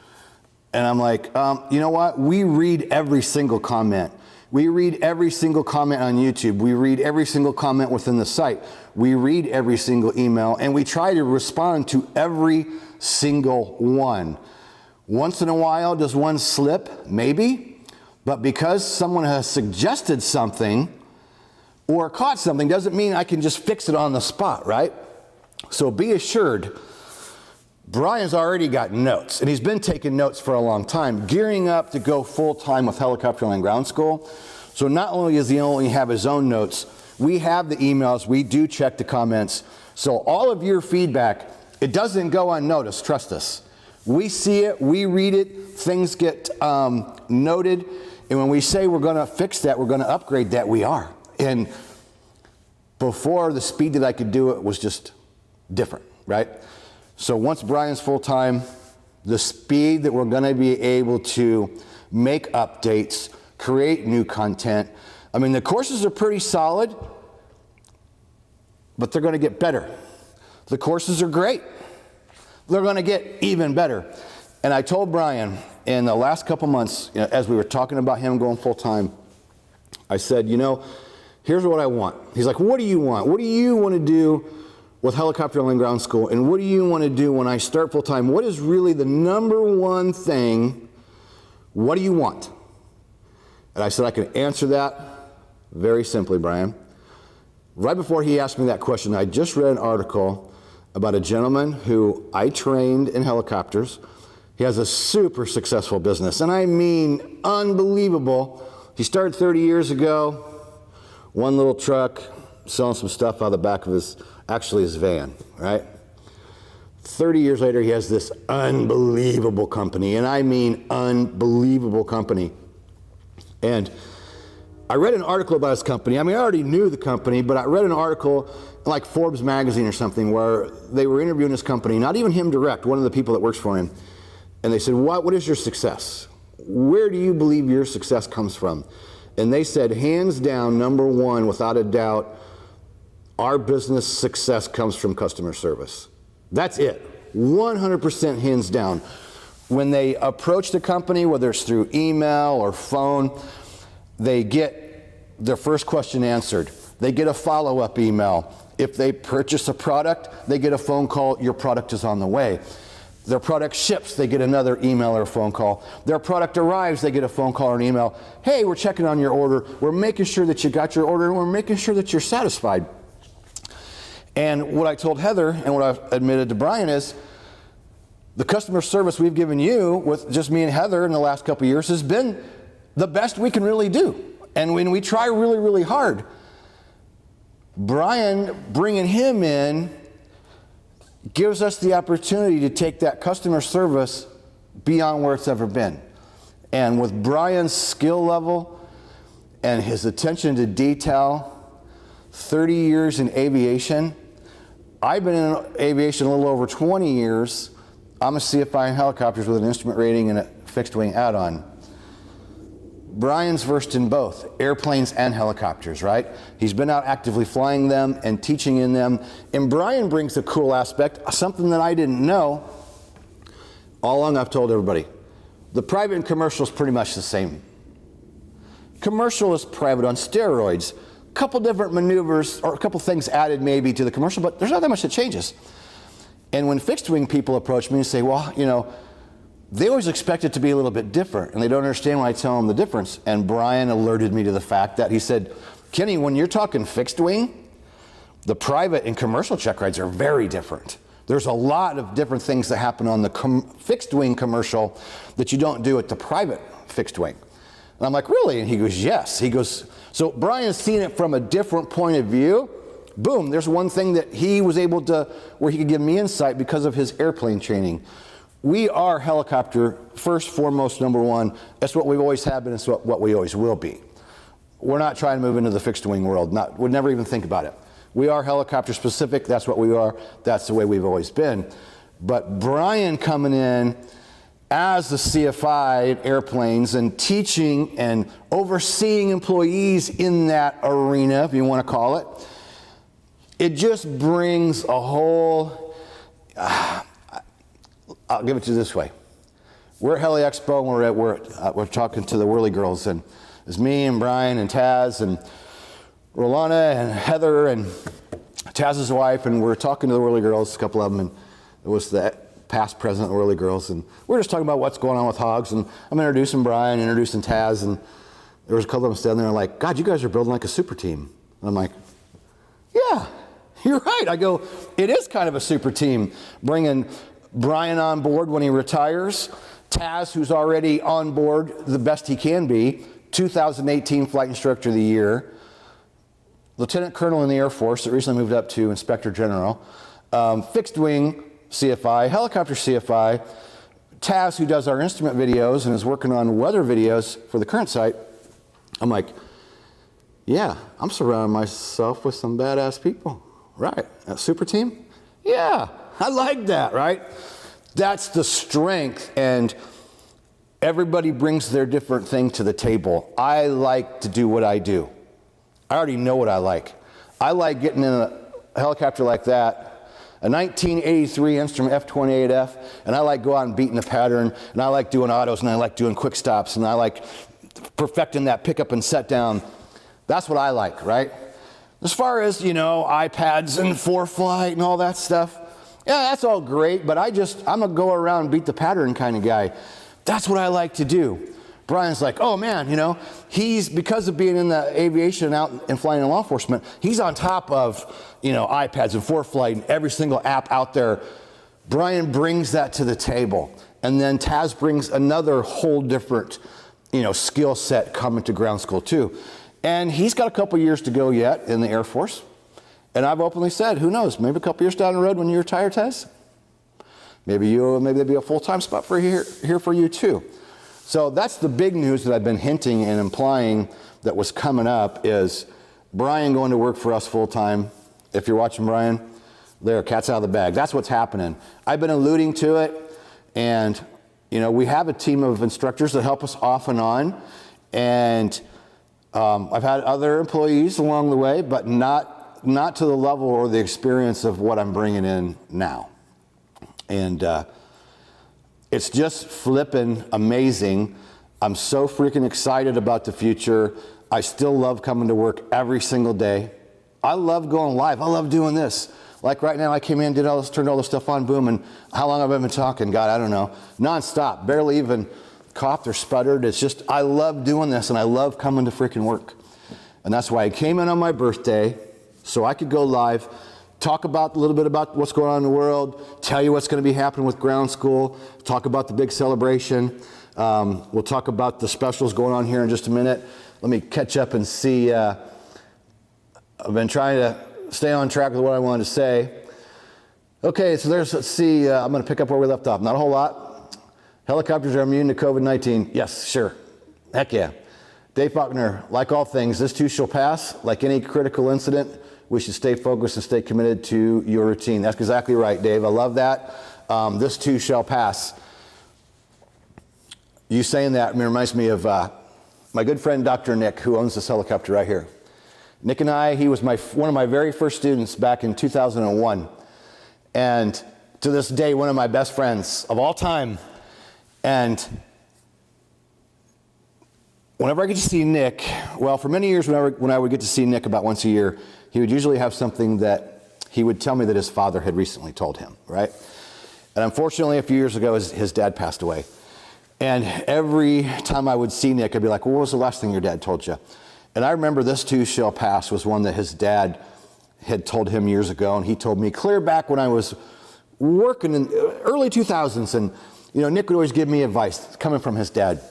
And I'm like, you know what? We read every single comment. We read every single comment on YouTube. We read every single comment within the site. We read every single email, and we try to respond to every single one. Once in a while, does one slip? Maybe. But because someone has suggested something or caught something doesn't mean I can just fix it on the spot, right? So be assured, Brian's already got notes, and he's been taking notes for a long time, gearing up to go full-time with Helicopter Land Ground School. So not only does he only have his own notes, we have the emails, we do check the comments. So all of your feedback, it doesn't go unnoticed, trust us. We see it, we read it, things get noted, and when we say we're gonna fix that, we're gonna upgrade that, we are. And before, the speed that I could do it was just different, right? So once Brian's full-time, the speed that we're going to be able to make updates, create new content, I mean, the courses are pretty solid, but they're going to get better. The courses are great. They're going to get even better. And I told Brian in the last couple months, as we were talking about him going full time, I said, here's what I want. He's like, what do you want? What do you want to do with Helicopter Land Ground School? And what do you want to do when I start full time? What is really the number one thing? What do you want? And I said, I can answer that very simply, Brian. Right before he asked me that question, I just read an article about a gentleman who I trained in helicopters. He has a super successful business, and I mean unbelievable. He started 30 years ago, one little truck, selling some stuff out of the back of his van, right? 30 years later, he has this unbelievable company, and I mean unbelievable company. And I read an article about his company. I mean, I already knew the company, but I read an article in like Forbes magazine or something where they were interviewing his company, not even him direct, one of the people that works for him. And they said, what is your success? Where do you believe your success comes from? And they said, hands down, number one, without a doubt, our business success comes from customer service. That's it. 100% hands down. When they approach the company, whether it's through email or phone, they get their first question answered. They get a follow-up email. If they purchase a product, they get a phone call, your product is on the way. Their product ships, they get another email or a phone call. Their product arrives, they get a phone call or an email. Hey, we're checking on your order. We're making sure that you got your order, and we're making sure that you're satisfied. And what I told Heather and what I've admitted to Brian is the customer service we've given you with just me and Heather in the last couple of years has been the best we can really do. And when we try really, really hard, Brian bringing him in gives us the opportunity to take that customer service beyond where it's ever been. And with Brian's skill level and his attention to detail, 30 years in aviation, I've been in aviation a little over 20 years. I'm a CFI in helicopters with an instrument rating and a fixed wing add-on. Brian's versed in both airplanes and helicopters, right? He's been out actively flying them and teaching in them. And Brian brings a cool aspect, something that I didn't know. All along I've told everybody, the private and commercial is pretty much the same. Commercial is private on steroids. A couple different maneuvers or a couple things added maybe to the commercial, but there's not that much that changes. And when fixed wing people approach me and say, well, they always expect it to be a little bit different, and they don't understand when I tell them the difference. And Brian alerted me to the fact that he said, Kenny, when you're talking fixed wing, the private and commercial check rides are very different. There's a lot of different things that happen on the fixed wing commercial that you don't do at the private fixed wing. And I'm like, really? And he goes, yes. He goes, so Brian's seen it from a different point of view. Boom, there's one thing that he was able to, where he could give me insight because of his airplane training. We are helicopter, first, foremost, number one. That's what we've always have been. It's what we always will be. We're not trying to move into the fixed wing world. Would never even think about it. We are helicopter specific. That's what we are. That's the way we've always been. But Brian coming in as the CFI at airplanes and teaching and overseeing employees in that arena, if you want to call it, it just brings a whole... I'll give it to you this way. We're at Heli Expo, and we're talking to the Whirly Girls, and it's me and Brian and Taz and Rolana and Heather and Taz's wife, and we're talking to the Whirly Girls, a couple of them, and it was the past president of the Whirly Girls, and we're just talking about what's going on with hogs, and I'm introducing Brian, introducing Taz, and there was a couple of them standing there like, God, you guys are building like a super team. And I'm like, yeah, you're right. I go, it is kind of a super team, bringing Brian on board when he retires, Taz, who's already on board the best he can be, 2018 Flight Instructor of the Year, Lieutenant Colonel in the Air Force that recently moved up to Inspector General, fixed wing CFI, helicopter CFI, Taz, who does our instrument videos and is working on weather videos for the current site. I'm like, yeah, I'm surrounding myself with some badass people. Right, a super team? Yeah. I like that, right? That's the strength, and everybody brings their different thing to the table. I like to do what I do. I already know what I like. I like getting in a helicopter like that, a 1983 Instrument F-28F, and I like go out and beating the pattern, and I like doing autos, and I like doing quick stops, and I like perfecting that pickup and set down. That's what I like, right? As far as, iPads and ForeFlight and all that stuff, yeah, that's all great, but I'm a go around and beat the pattern kind of guy. That's what I like to do. Brian's like, oh man, he's, because of being in the aviation and out and flying in law enforcement, he's on top of, iPads and ForeFlight and every single app out there. Brian brings that to the table. And then Taz brings another whole different, skill set coming to ground school too. And he's got a couple years to go yet in the Air Force. And I've openly said, who knows, maybe a couple years down the road when you retire, Taz, maybe there'd be a full-time spot here for you too. So that's the big news that I've been hinting and implying that was coming up is Brian going to work for us full-time. If you're watching Brian, there, cat's out of the bag. That's what's happening. I've been alluding to it, and we have a team of instructors that help us off and on, and I've had other employees along the way, but not to the level or the experience of what I'm bringing in now. And it's just flipping amazing. I'm so freaking excited about the future. I still love coming to work every single day. I love going live. I love doing this. Like right now, I came in, did all this, turned all this stuff on, boom, and how long have I been talking? God, I don't know. Nonstop, barely even coughed or sputtered. It's just, I love doing this, and I love coming to freaking work. And that's why I came in on my birthday, so I could go live, talk about a little bit about what's going on in the world, tell you what's going to be happening with ground school, talk about the big celebration. We'll talk about the specials going on here in just a minute. Let me catch up and see. I've been trying to stay on track with what I wanted to say. Okay, so let's see. I'm going to pick up where we left off. Not a whole lot. Helicopters are immune to COVID-19. Yes, sure. Heck yeah. Dave Faulkner, like all things, this too shall pass. Like any critical incident, we should stay focused and stay committed to your routine. That's exactly right, Dave. I love that. This too shall pass. You saying that reminds me of my good friend, Dr. Nick, who owns this helicopter right here. Nick and I, he was one of my very first students back in 2001. And to this day, one of my best friends of all time. And whenever I get to see Nick, well, for many years when I would get to see Nick about once a year, he would usually have something that he would tell me that his father had recently told him, right? And unfortunately, a few years ago, his dad passed away. And every time I would see Nick, I'd be like, well, what was the last thing your dad told you? And I remember this too shall pass was one that his dad had told him years ago, and he told me clear back when I was working in early 2000s, and Nick would always give me advice coming from his dad.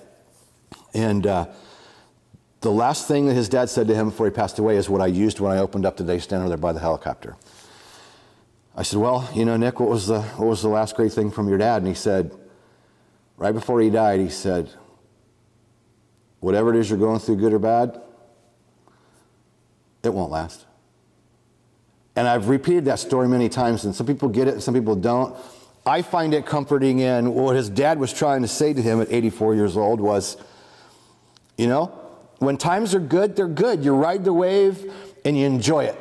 And the last thing that his dad said to him before he passed away is what I used when I opened up today, standing there by the helicopter. I said, well, Nick, what was the last great thing from your dad? And he said, right before he died, he said, whatever it is you're going through, good or bad, it won't last. And I've repeated that story many times, and some people get it and some people don't. I find it comforting in what his dad was trying to say to him at 84 years old was, when times are good, they're good. You ride the wave and you enjoy it.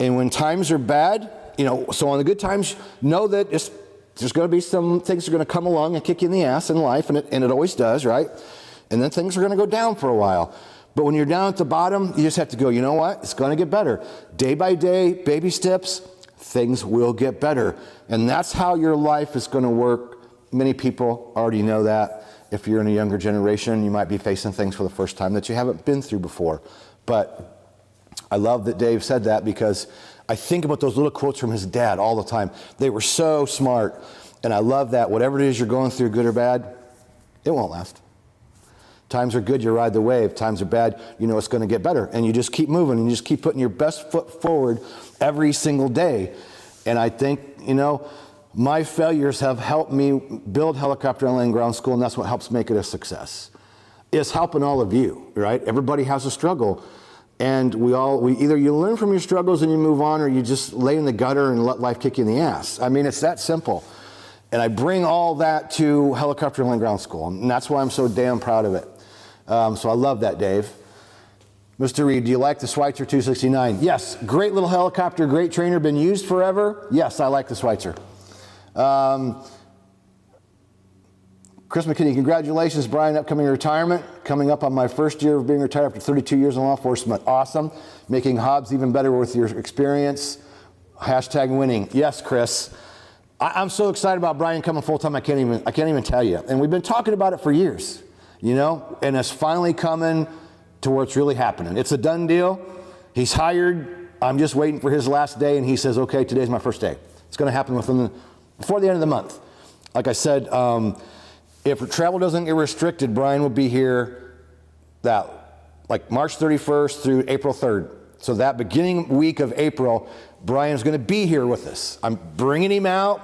And when times are bad, so on the good times, know that there's going to be some things that are going to come along and kick you in the ass in life, and it always does, right? And then things are going to go down for a while. But when you're down at the bottom, you just have to go, you know what? It's going to get better. Day by day, baby steps, things will get better. And that's how your life is going to work. Many people already know that. If you're in a younger generation, you might be facing things for the first time that you haven't been through before. But I love that Dave said that because I think about those little quotes from his dad all the time. They were so smart. And I love that. Whatever it is you're going through, good or bad, it won't last. Times are good, you ride the wave. Times are bad, it's going to get better. And you just keep moving and you just keep putting your best foot forward every single day. And I think, my failures have helped me build Helicopter and Land Ground School, and that's what helps make it a success. It's helping all of you, right? Everybody has a struggle. And we either you learn from your struggles and you move on, or you just lay in the gutter and let life kick you in the ass. I mean, it's that simple. And I bring all that to Helicopter and Land Ground School, and that's why I'm so damn proud of it. So I love that, Dave. Mr. Reed, do you like the Schweitzer 269? Yes, great little helicopter, great trainer, been used forever. Yes, I like the Schweitzer. Chris McKinney, congratulations, Brian, upcoming retirement. Coming up on my first year of being retired after 32 years in law enforcement. Awesome. Making Hobbs even better with your experience. Hashtag winning. Yes, Chris. I'm so excited about Brian coming full-time, I can't even tell you. And we've been talking about it for years, you know, and it's finally coming to where it's really happening. It's a done deal. He's hired. I'm just waiting for his last day, and he says, okay, today's my first day. It's going to happen before the end of the month. Like I said, if travel doesn't get restricted, Brian will be here like March 31st through April 3rd. So that beginning week of April, Brian's going to be here with us. I'm bringing him out.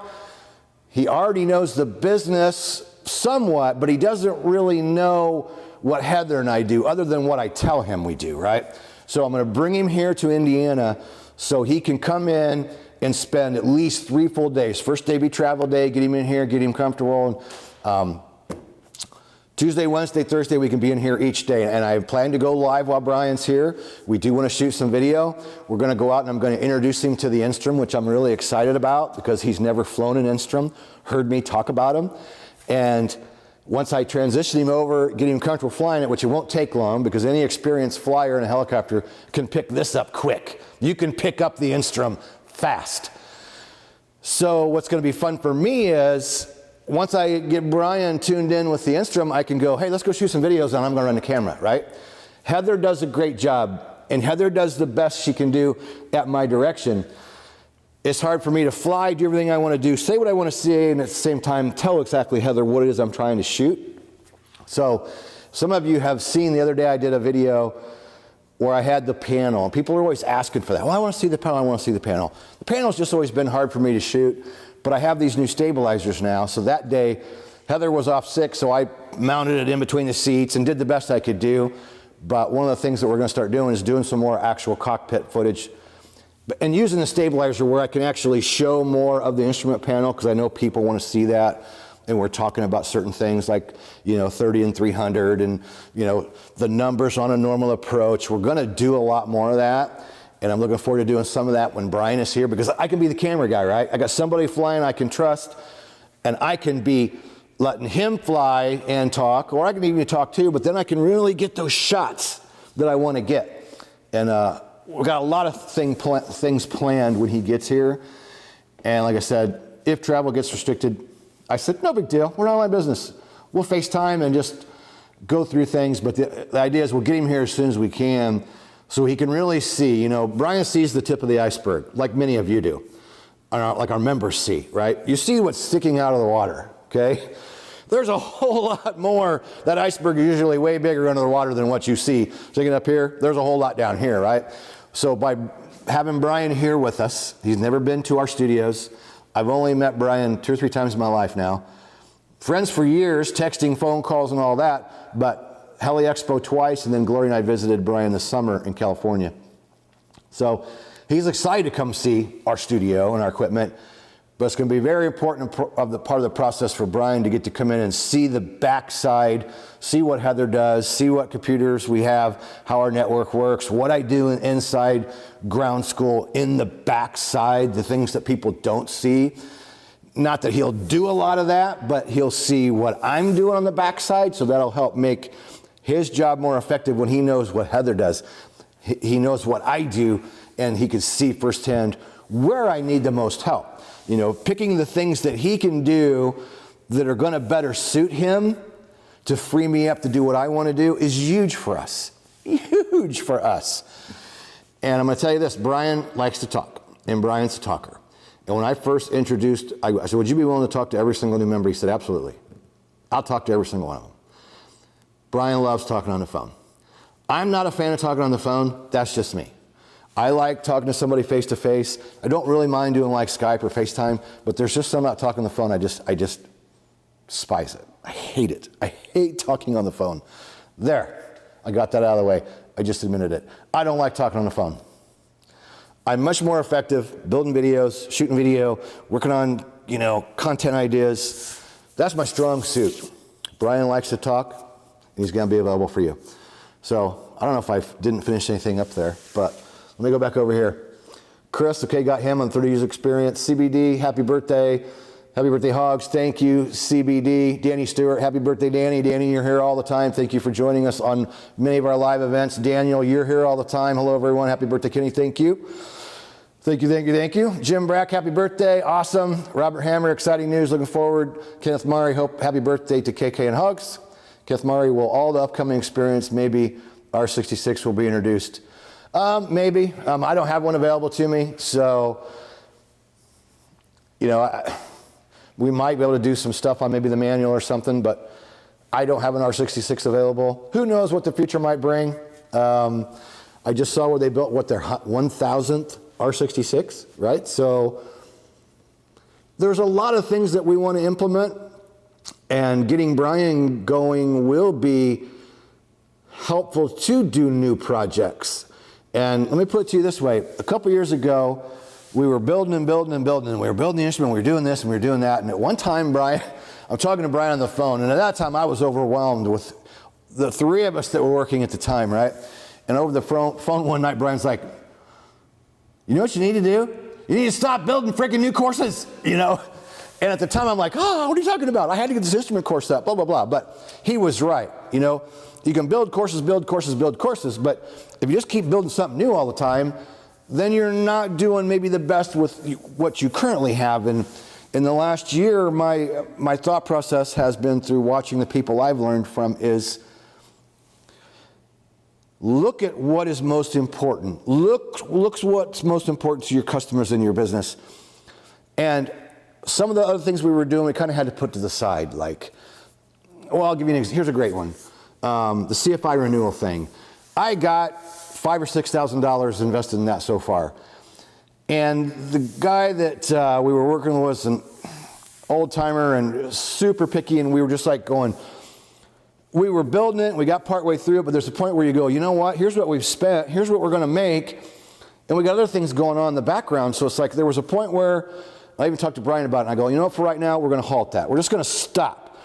He already knows the business somewhat, but he doesn't really know what Heather and I do other than what I tell him we do, right? So I'm going to bring him here to Indiana so he can come in and spend at least 3 full days. First day be travel day, get him in here, get him comfortable. And, Tuesday, Wednesday, Thursday, we can be in here each day. And I plan to go live while Brian's here. We do want to shoot some video. We're going to go out and I'm going to introduce him to the Instrom, which I'm really excited about because he's never flown an Instrom, heard me talk about him. And once I transition him over, get him comfortable flying it, which it won't take long because any experienced flyer in a helicopter can pick this up quick. You can pick up the Instrom fast. So what's going to be fun for me is once I get Brian tuned in with the Instrom, I can go, hey, let's go shoot some videos and I'm going to run the camera, right? Heather does a great job, and Heather does the best she can do at my direction. It's hard for me to fly, do everything I want to do, say what I want to say, and at the same time tell exactly Heather what it is I'm trying to shoot. So some of you have seen the other day I did a video where I had the panel, and people are always asking for that. Well, I want to see the panel, I want to see the panel. The panel's just always been hard for me to shoot. But I have these new stabilizers now, so that day Heather was off sick, so I mounted it in between the seats and did the best I could do. But one of the things that we're going to start doing is doing some more actual cockpit footage and using the stabilizer where I can actually show more of the instrument panel because I know people want to see that. And we're talking about certain things like, 30 and 300 and, the numbers on a normal approach. We're going to do a lot more of that. And I'm looking forward to doing some of that when Brian is here because I can be the camera guy, right? I got somebody flying I can trust, and I can be letting him fly and talk, or I can even talk too, but then I can really get those shots that I want to get. And we've got a lot of things planned when he gets here. And like I said, if travel gets restricted, I said, no big deal. We're not online business. We'll FaceTime and just go through things. But the idea is we'll get him here as soon as we can, so he can really see, Brian sees the tip of the iceberg, like many of you do, like our members see, right? You see what's sticking out of the water, okay? There's a whole lot more. That iceberg is usually way bigger under the water than what you see. Sticking up here, there's a whole lot down here, right? So by having Brian here with us, he's never been to our studios. I've only met Brian 2 or 3 times in my life now. Friends for years, texting, phone calls, and all that, but Heli Expo twice, and then Glory and I visited Brian this summer in California. So he's excited to come see our studio and our equipment, but it's going to be very important of the part of the process for Brian to get to come in and see the backside, see what Heather does, see what computers we have, how our network works, what I do inside ground school in the backside, the things that people don't see. Not that he'll do a lot of that, but he'll see what I'm doing on the backside, so that'll help make his job more effective when he knows what Heather does. He knows what I do, and he can see firsthand where I need the most help. Picking the things that he can do that are going to better suit him to free me up to do what I want to do is huge for us. Huge for us. And I'm going to tell you this, Brian likes to talk, and Brian's a talker. And when I first introduced, I said, would you be willing to talk to every single new member? He said, absolutely. I'll talk to every single one of them. Brian loves talking on the phone. I'm not a fan of talking on the phone. That's just me. I like talking to somebody face to face. I don't really mind doing like Skype or FaceTime, but there's just something about talking on the phone. I just despise it. I hate it. I hate talking on the phone. There, I got that out of the way. I just admitted it. I don't like talking on the phone. I'm much more effective building videos, shooting video, working on, content ideas. That's my strong suit. Brian likes to talk. He's going to be available for you. So I don't know if I didn't finish anything up there, but let me go back over here. Chris, okay, got him on 30 years experience. CBD, happy birthday. Happy birthday, Hogs. Thank you, CBD. Danny Stewart, happy birthday, Danny. Danny, you're here all the time. Thank you for joining us on many of our live events. Daniel, you're here all the time. Hello, everyone. Happy birthday, Kenny. Thank you. Thank you, thank you, thank you. Jim Brack, happy birthday. Awesome. Robert Hammer, exciting news. Looking forward. Kenneth Murray, happy birthday to KK and Hugs. Kenneth Murray, will all the upcoming experience, maybe R66 will be introduced? Maybe. I don't have one available to me, so, we might be able to do some stuff on maybe the manual or something, but I don't have an R66 available. Who knows what the future might bring? I just saw where they built, their 1,000th R66, right? So there's a lot of things that we want to implement, and getting Brian going will be helpful to do new projects. And let me put it to you this way. A couple years ago, we were building and building and building, and we were building the instrument, we were doing this and we were doing that. And at one time, Brian, I'm talking to Brian on the phone, and at that time I was overwhelmed with the three of us that were working at the time, right? And over the phone one night, Brian's like, you know what you need to do? You need to stop building freaking new courses, And at the time I'm like, what are you talking about? I had to get this instrument course up, blah, blah, blah. But he was right, You can build courses, build courses, build courses, but if you just keep building something new all the time, then you're not doing maybe the best with what you currently have. And in the last year, my thought process has been, through watching the people I've learned from, is look at what is most important. Look what's most important to your customers and your business. And some of the other things we were doing, we kind of had to put to the side. I'll give you an example. Here's a great one. The CFI renewal thing. I got $5,000 or $6,000 invested in that so far. And the guy that we were working with was an old timer and super picky, and we were just going, we were building it, we got partway through it, but there's a point where you go, you know what, here's what we've spent, here's what we're gonna make, and we got other things going on in the background. So it's there was a point where I even talked to Brian about it, and I go, you know what, for right now, we're gonna halt that. We're just gonna stop.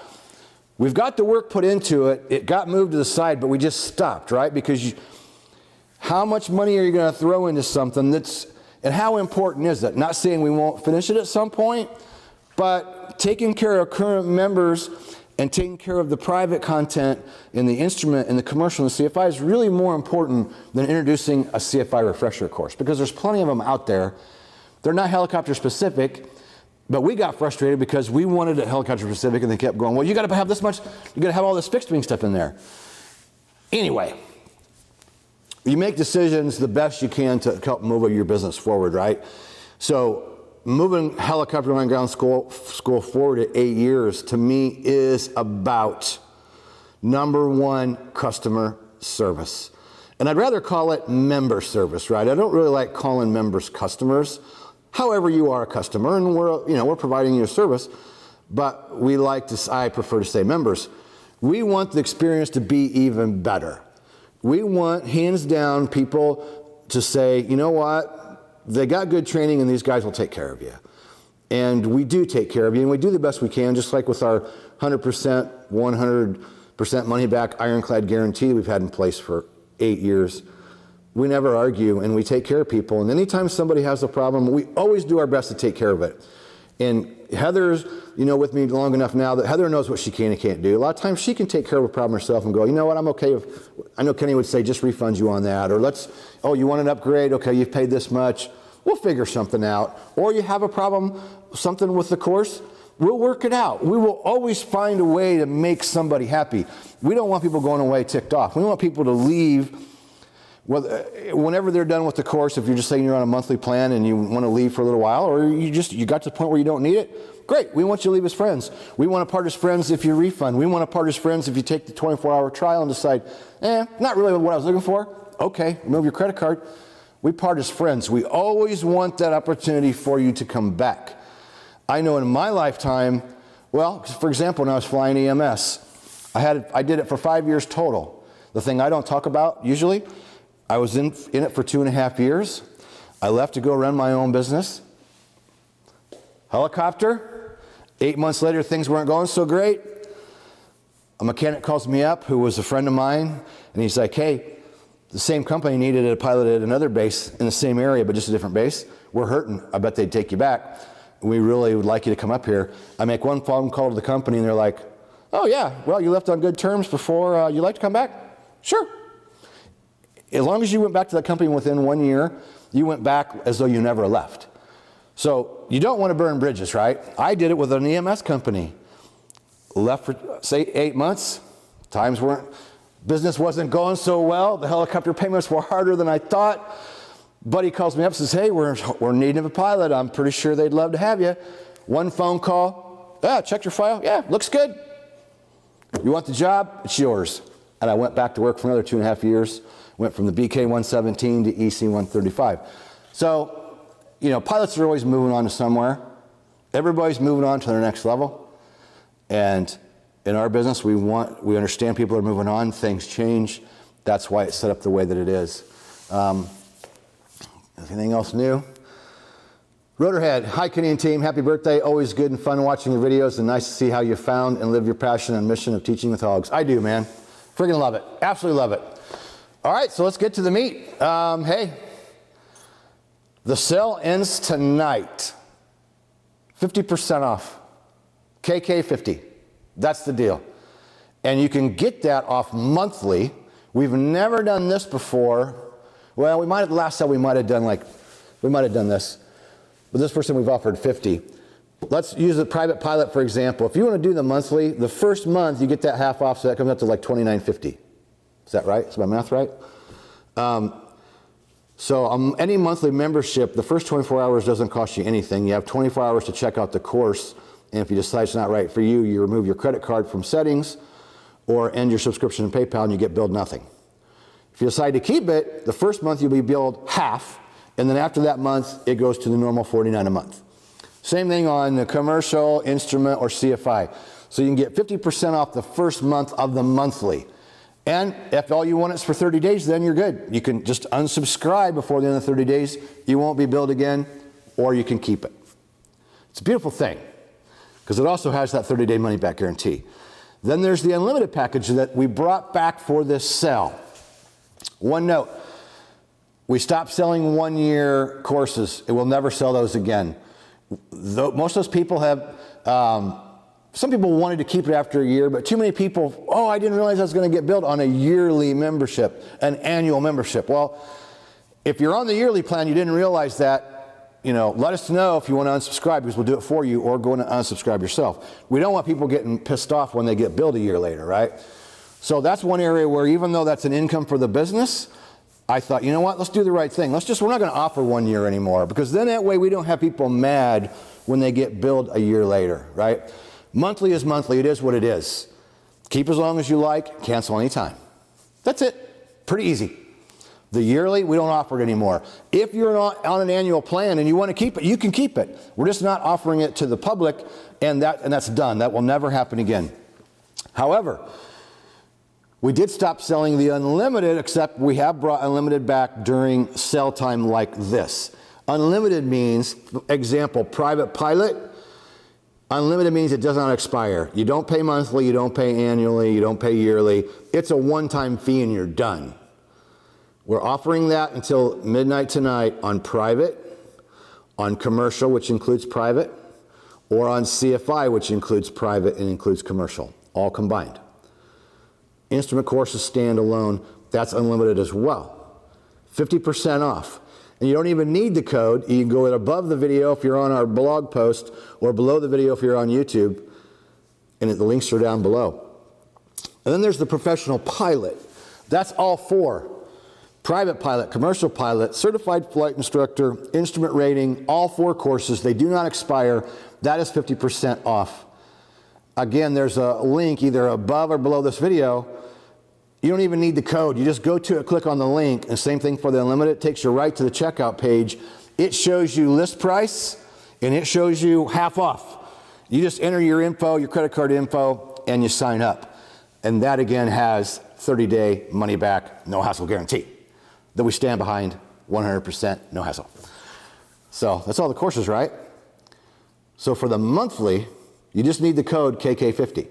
We've got the work put into it, it got moved to the side, but we just stopped, right? Because how much money are you gonna throw into something and how important is it? Not saying we won't finish it at some point, but taking care of current members and taking care of the private content in the instrument and the commercial and the CFI is really more important than introducing a CFI refresher course, because there's plenty of them out there. They're not helicopter specific, but we got frustrated because we wanted a helicopter specific, and they kept going, well, you got to have this much, you got to have all this fixed wing stuff in there. Anyway, you make decisions the best you can to help move your business forward, right? So moving helicopter on ground school forward at 8 years, to me, is about, number one, customer service. And I'd rather call it member service, right? I don't really like calling members customers. However, you are a customer, and we're providing you a service, but I prefer to say members. We want the experience to be even better. We want, hands down, people to say, you know what? They got good training, and these guys will take care of you. And we do take care of you, and we do the best we can, just like with our 100%, 100% money back ironclad guarantee we've had in place for 8 years. We never argue, and we take care of people. And anytime somebody has a problem, we always do our best to take care of it. And Heather's, with me long enough now that Heather knows what she can and can't do. A lot of times she can take care of a problem herself and go, you know what, I'm okay if, I know Kenny would say, just refund you on that. Or you want an upgrade? Okay, you've paid this much. We'll figure something out. Or you have a problem, something with the course, we'll work it out. We will always find a way to make somebody happy. We don't want people going away ticked off. We want people to leave, whenever they're done with the course. If you're just saying you're on a monthly plan and you want to leave for a little while, or you got to the point where you don't need it, great. We want you to leave as friends. We want to part as friends if you refund. We want to part as friends if you take the 24-hour trial and decide, not really what I was looking for. Okay, remove your credit card. We part as friends. We always want that opportunity for you to come back. I know in my lifetime, for example, when I was flying EMS, I did it for 5 years total. The thing I don't talk about usually, I was in it for 2.5 years. I left to go run my own business. Helicopter. 8 months later, things weren't going so great. A mechanic calls me up who was a friend of mine, and he's like, hey, the same company needed a pilot at another base in the same area, but just a different base. We're hurting. I bet they'd take you back. We really would like you to come up here. I make one phone call to the company, and they're like, oh yeah, well, you left on good terms before. You like to come back? Sure. As long as you went back to that company within 1 year, you went back as though you never left. So you don't want to burn bridges, right? I did it with an EMS company. Left for, say, 8 months. Business wasn't going so well. The helicopter payments were harder than I thought. Buddy calls me up and says, hey, we're in need of a pilot. I'm pretty sure they'd love to have you. One phone call. Yeah, check your file. Yeah, looks good. You want the job? It's yours. And I went back to work for another 2.5 years. Went from the BK-117 to EC-135. So, you know, pilots are always moving on to somewhere. Everybody's moving on to their next level. And in our business, we understand people are moving on, things change. That's why it's set up the way that it is. Anything else new? Rotorhead, hi Canadian team, happy birthday. Always good and fun watching your videos and nice to see how you found and live your passion and mission of teaching with hogs. I do, man. Friggin' love it. Absolutely love it. All right, so let's get to the meat. Hey, the sale ends tonight. 50% off. KK50. That's the deal. And you can get that off monthly. We've never done this before. Well, we might have, the last sale we might have done this. But this person we've offered 50. Let's use the private pilot for example. If you want to do the monthly, the first month you get that half off, so that comes up to like $29.50. Is that right? Is my math right? So any monthly membership, the first 24 hours doesn't cost you anything. You have 24 hours to check out the course, and if you decide it's not right for you, you remove your credit card from settings or end your subscription in PayPal and you get billed nothing. If you decide to keep it, the first month you'll be billed half, and then after that month, it goes to the normal $49 a month. Same thing on the commercial, instrument, or CFI. So you can get 50% off the first month of the monthly. And if all you want is for 30 days, then you're good. You can just unsubscribe before the end of 30 days. You won't be billed again, or you can keep it. It's a beautiful thing, because it also has that 30-day money-back guarantee. Then there's the unlimited package that we brought back for this sale. One note, we stopped selling one-year courses. It will never sell those again. Most of those people have, some people wanted to keep it after a year, but too many people, oh, I didn't realize I was going to get billed on a yearly membership, an annual membership. Well, if you're on the yearly plan, you didn't realize that, you know, let us know if you want to unsubscribe, because we'll do it for you, or go and unsubscribe yourself. We don't want people getting pissed off when they get billed a year later, right? So that's one area where, even though that's an income for the business, I thought, you know what, let's do the right thing. We're not going to offer 1 year anymore, because then that way we don't have people mad when they get billed a year later, right? Monthly is monthly. It is what it is. Keep as long as you like, cancel anytime. That's it. Pretty easy. The yearly, we don't offer it anymore. If you're not on an annual plan and you want to keep it, you can keep it. We're just not offering it to the public, and that's done. That will never happen again. However, we did stop selling the unlimited, except we have brought unlimited back during sale time like this. Unlimited means, example, private pilot. Unlimited means it does not expire. You don't pay monthly, you don't pay annually, you don't pay yearly. It's a one-time fee and you're done. We're offering that until midnight tonight on private, on commercial, which includes private, or on CFI, which includes private and includes commercial, all combined. Instrument courses stand alone, that's unlimited as well. 50% off. And you don't even need the code. You can go above the video if you're on our blog post, or below the video if you're on YouTube, and the links are down below. And then there's the professional pilot. That's all four. Private pilot, commercial pilot, certified flight instructor, instrument rating, all four courses. They do not expire. That is 50% off. Again, there's a link either above or below this video. You don't even need the code. You just go to it, click on the link, and same thing for the unlimited. It takes you right to the checkout page. It shows you list price, and it shows you half off. You just enter your info, your credit card info, and you sign up. And that, again, has 30-day money-back, no hassle guarantee that we stand behind, 100%, no hassle. So that's all the courses, right? So for the monthly, you just need the code KK50.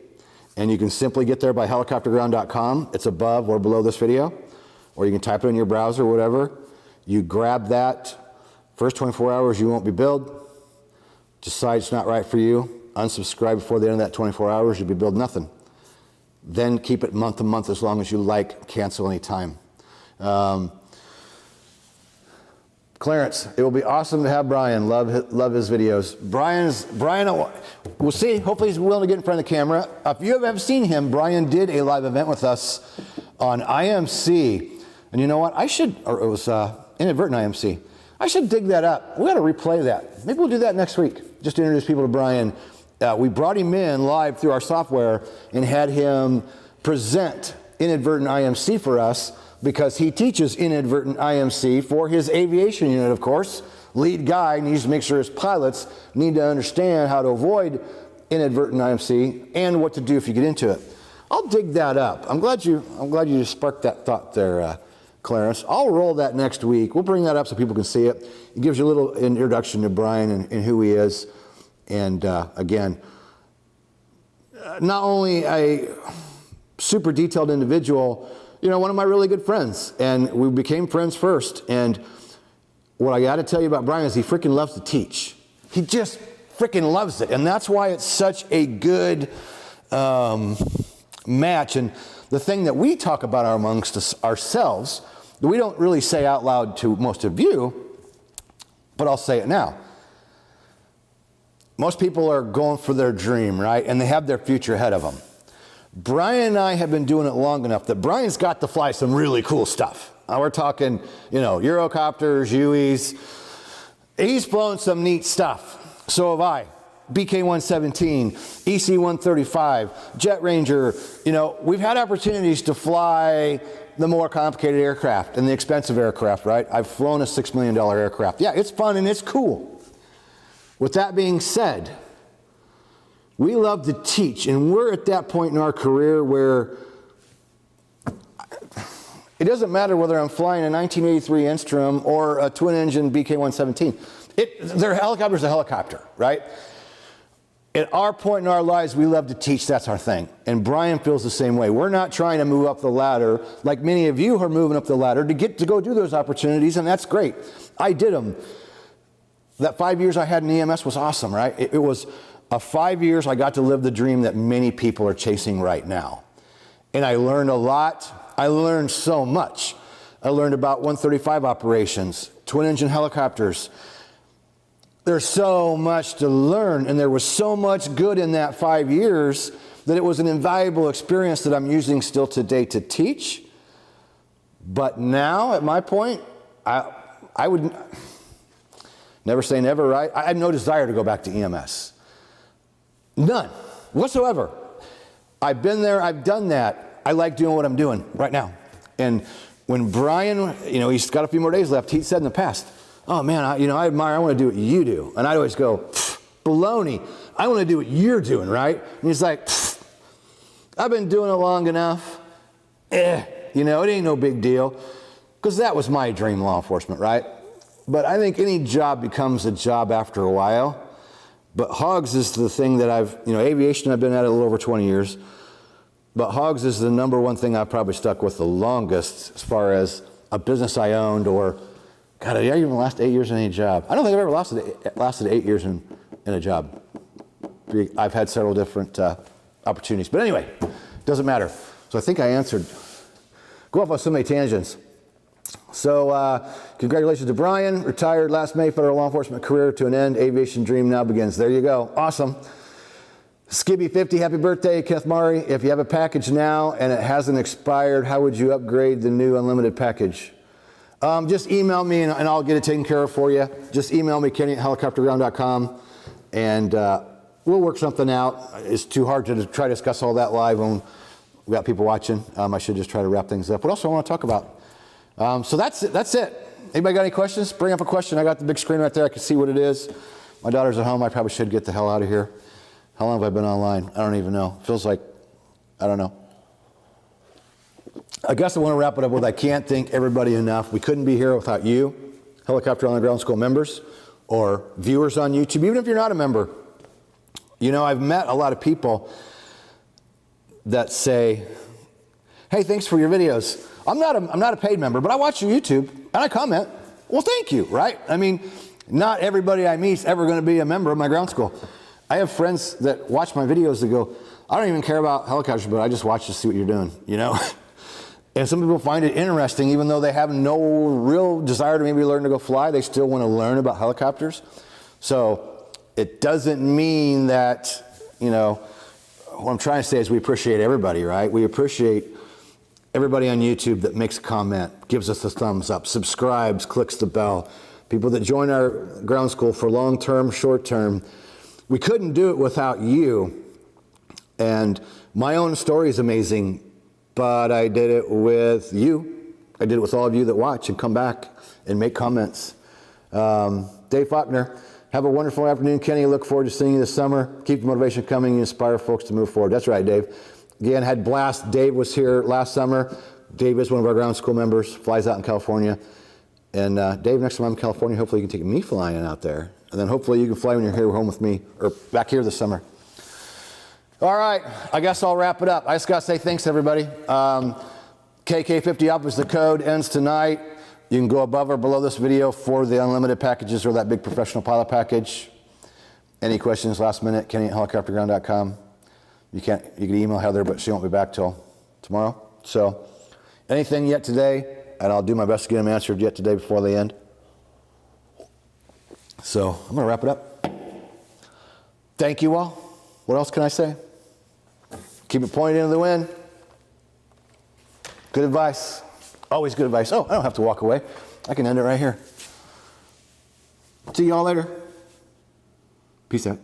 And you can simply get there by helicopterground.com. It's above or below this video. Or you can type it in your browser, whatever. You grab that. First 24 hours, you won't be billed. Decide it's not right for you. Unsubscribe before the end of that 24 hours, you'll be billed nothing. Then keep it month to month as long as you like. Cancel anytime. Clarence, it will be awesome to have Brian. Love his videos. Brian, we'll see. Hopefully he's willing to get in front of the camera. If you haven't seen him, Brian did a live event with us on IMC. And you know what? It was inadvertent IMC. I should dig that up. We got to replay that. Maybe we'll do that next week. Just to introduce people to Brian. We brought him in live through our software and had him present inadvertent IMC for us, because he teaches inadvertent IMC for his aviation unit, of course. Lead guy needs to make sure his pilots need to understand how to avoid inadvertent IMC and what to do if you get into it. I'll dig that up. I'm glad you just sparked that thought there, Clarence. I'll roll that next week. We'll bring that up so people can see it. It gives you a little introduction to Brian and who he is. And again, not only a super detailed individual, one of my really good friends, and we became friends first. And what I got to tell you about Brian is he freaking loves to teach. He just freaking loves it. And that's why it's such a good match. And the thing that we talk about amongst ourselves, that we don't really say out loud to most of you, but I'll say it now. Most people are going for their dream, right? And they have their future ahead of them. Brian and I have been doing it long enough that Brian's got to fly some really cool stuff. We're talking, Eurocopters, UEs. He's flown some neat stuff. So have I. BK-117, EC-135, Jet Ranger. We've had opportunities to fly the more complicated aircraft and the expensive aircraft, right? I've flown a $6 million aircraft. Yeah, it's fun and it's cool. With that being said, we love to teach, and we're at that point in our career where it doesn't matter whether I'm flying a 1983 Instrom or a twin-engine BK-117. Their helicopter's a helicopter, right? At our point in our lives, we love to teach. That's our thing. And Brian feels the same way. We're not trying to move up the ladder like many of you are moving up the ladder to get to go do those opportunities, and that's great. I did them. That 5 years I had in EMS was awesome, right? It was 5 years I got to live the dream that many people are chasing right now. And I learned a lot. I learned so much. I learned about 135 operations, twin engine helicopters. There's so much to learn, and there was so much good in that 5 years that it was an invaluable experience that I'm using still today to teach. But now, at my point, I would never say never, right? I have no desire to go back to EMS. None whatsoever. I've been there, I've done that. I like doing what I'm doing right now. And when Brian, he's got a few more days left, he said in the past, oh man, I want to do what you do. And I'd always go, baloney, I want to do what you're doing, right? And he's like, I've been doing it long enough. It ain't no big deal. Because that was my dream, law enforcement, right? But I think any job becomes a job after a while. But hogs is the thing that aviation, I've been at it a little over 20 years. But hogs is the number one thing I've probably stuck with the longest as far as a business I owned, or, God, I even last 8 years in any job. I don't think I've ever lasted 8 years in a job. I've had several different opportunities. But anyway, doesn't matter. So I think I answered. Go off on so many tangents. So congratulations to Brian, retired last May, federal law enforcement career to an end, aviation dream now begins. There you go. Awesome. Skibby50, happy birthday, Kenneth Murray. If you have a package now and it hasn't expired, how would you upgrade the new unlimited package? Just email me and I'll get it taken care of for you. Just email me, Kenny@helicopterground.com, and we'll work something out. It's too hard to try to discuss all that live when we got people watching. I should just try to wrap things up. What else do I want to talk about? So that's it. Anybody got any questions? Bring up a question. I got the big screen right there. I can see what it is. My daughter's at home. I probably should get the hell out of here. How long have I been online? I don't even know. Feels like, I don't know. I guess I want to wrap it up with I can't thank everybody enough. We couldn't be here without you, Helicopter on the Ground School members, or viewers on YouTube, even if you're not a member. I've met a lot of people that say, hey, thanks for your videos. I'm not a paid member, but I watch your YouTube and I comment. Well, thank you, right? I mean, not everybody I meet is ever going to be a member of my ground school. I have friends that watch my videos that go, I don't even care about helicopters, but I just watch to see what you're doing, you know? And some people find it interesting, even though they have no real desire to maybe learn to go fly, they still want to learn about helicopters. So it doesn't mean that, you know, what I'm trying to say is we appreciate everybody, right? We appreciate everybody on YouTube that makes a comment, gives us a thumbs up, subscribes, clicks the bell, people that join our ground school for long-term, short-term. We couldn't do it without you. And my own story is amazing, but I did it with you. I did it with all of you that watch and come back and make comments. Dave Faulkner, have a wonderful afternoon. Kenny, look forward to seeing you this summer. Keep the motivation coming and inspire folks to move forward. That's right, Dave. Again, had blast. Dave was here last summer. Dave is one of our ground school members, flies out in California. And Dave, next time I'm in California, hopefully you can take me flying out there. And then hopefully you can fly when you're here home with me, or back here this summer. All right, I guess I'll wrap it up. I just got to say thanks, everybody. KK50 up is the code, ends tonight. You can go above or below this video for the unlimited packages or that big professional pilot package. Any questions last minute, Kenny@helicopterground.com. You can email Heather, but she won't be back till tomorrow. So anything yet today, and I'll do my best to get them answered yet today before they end. So I'm going to wrap it up. Thank you all. What else can I say? Keep it pointed into the wind. Good advice. Always good advice. Oh, I don't have to walk away. I can end it right here. See you all later. Peace out.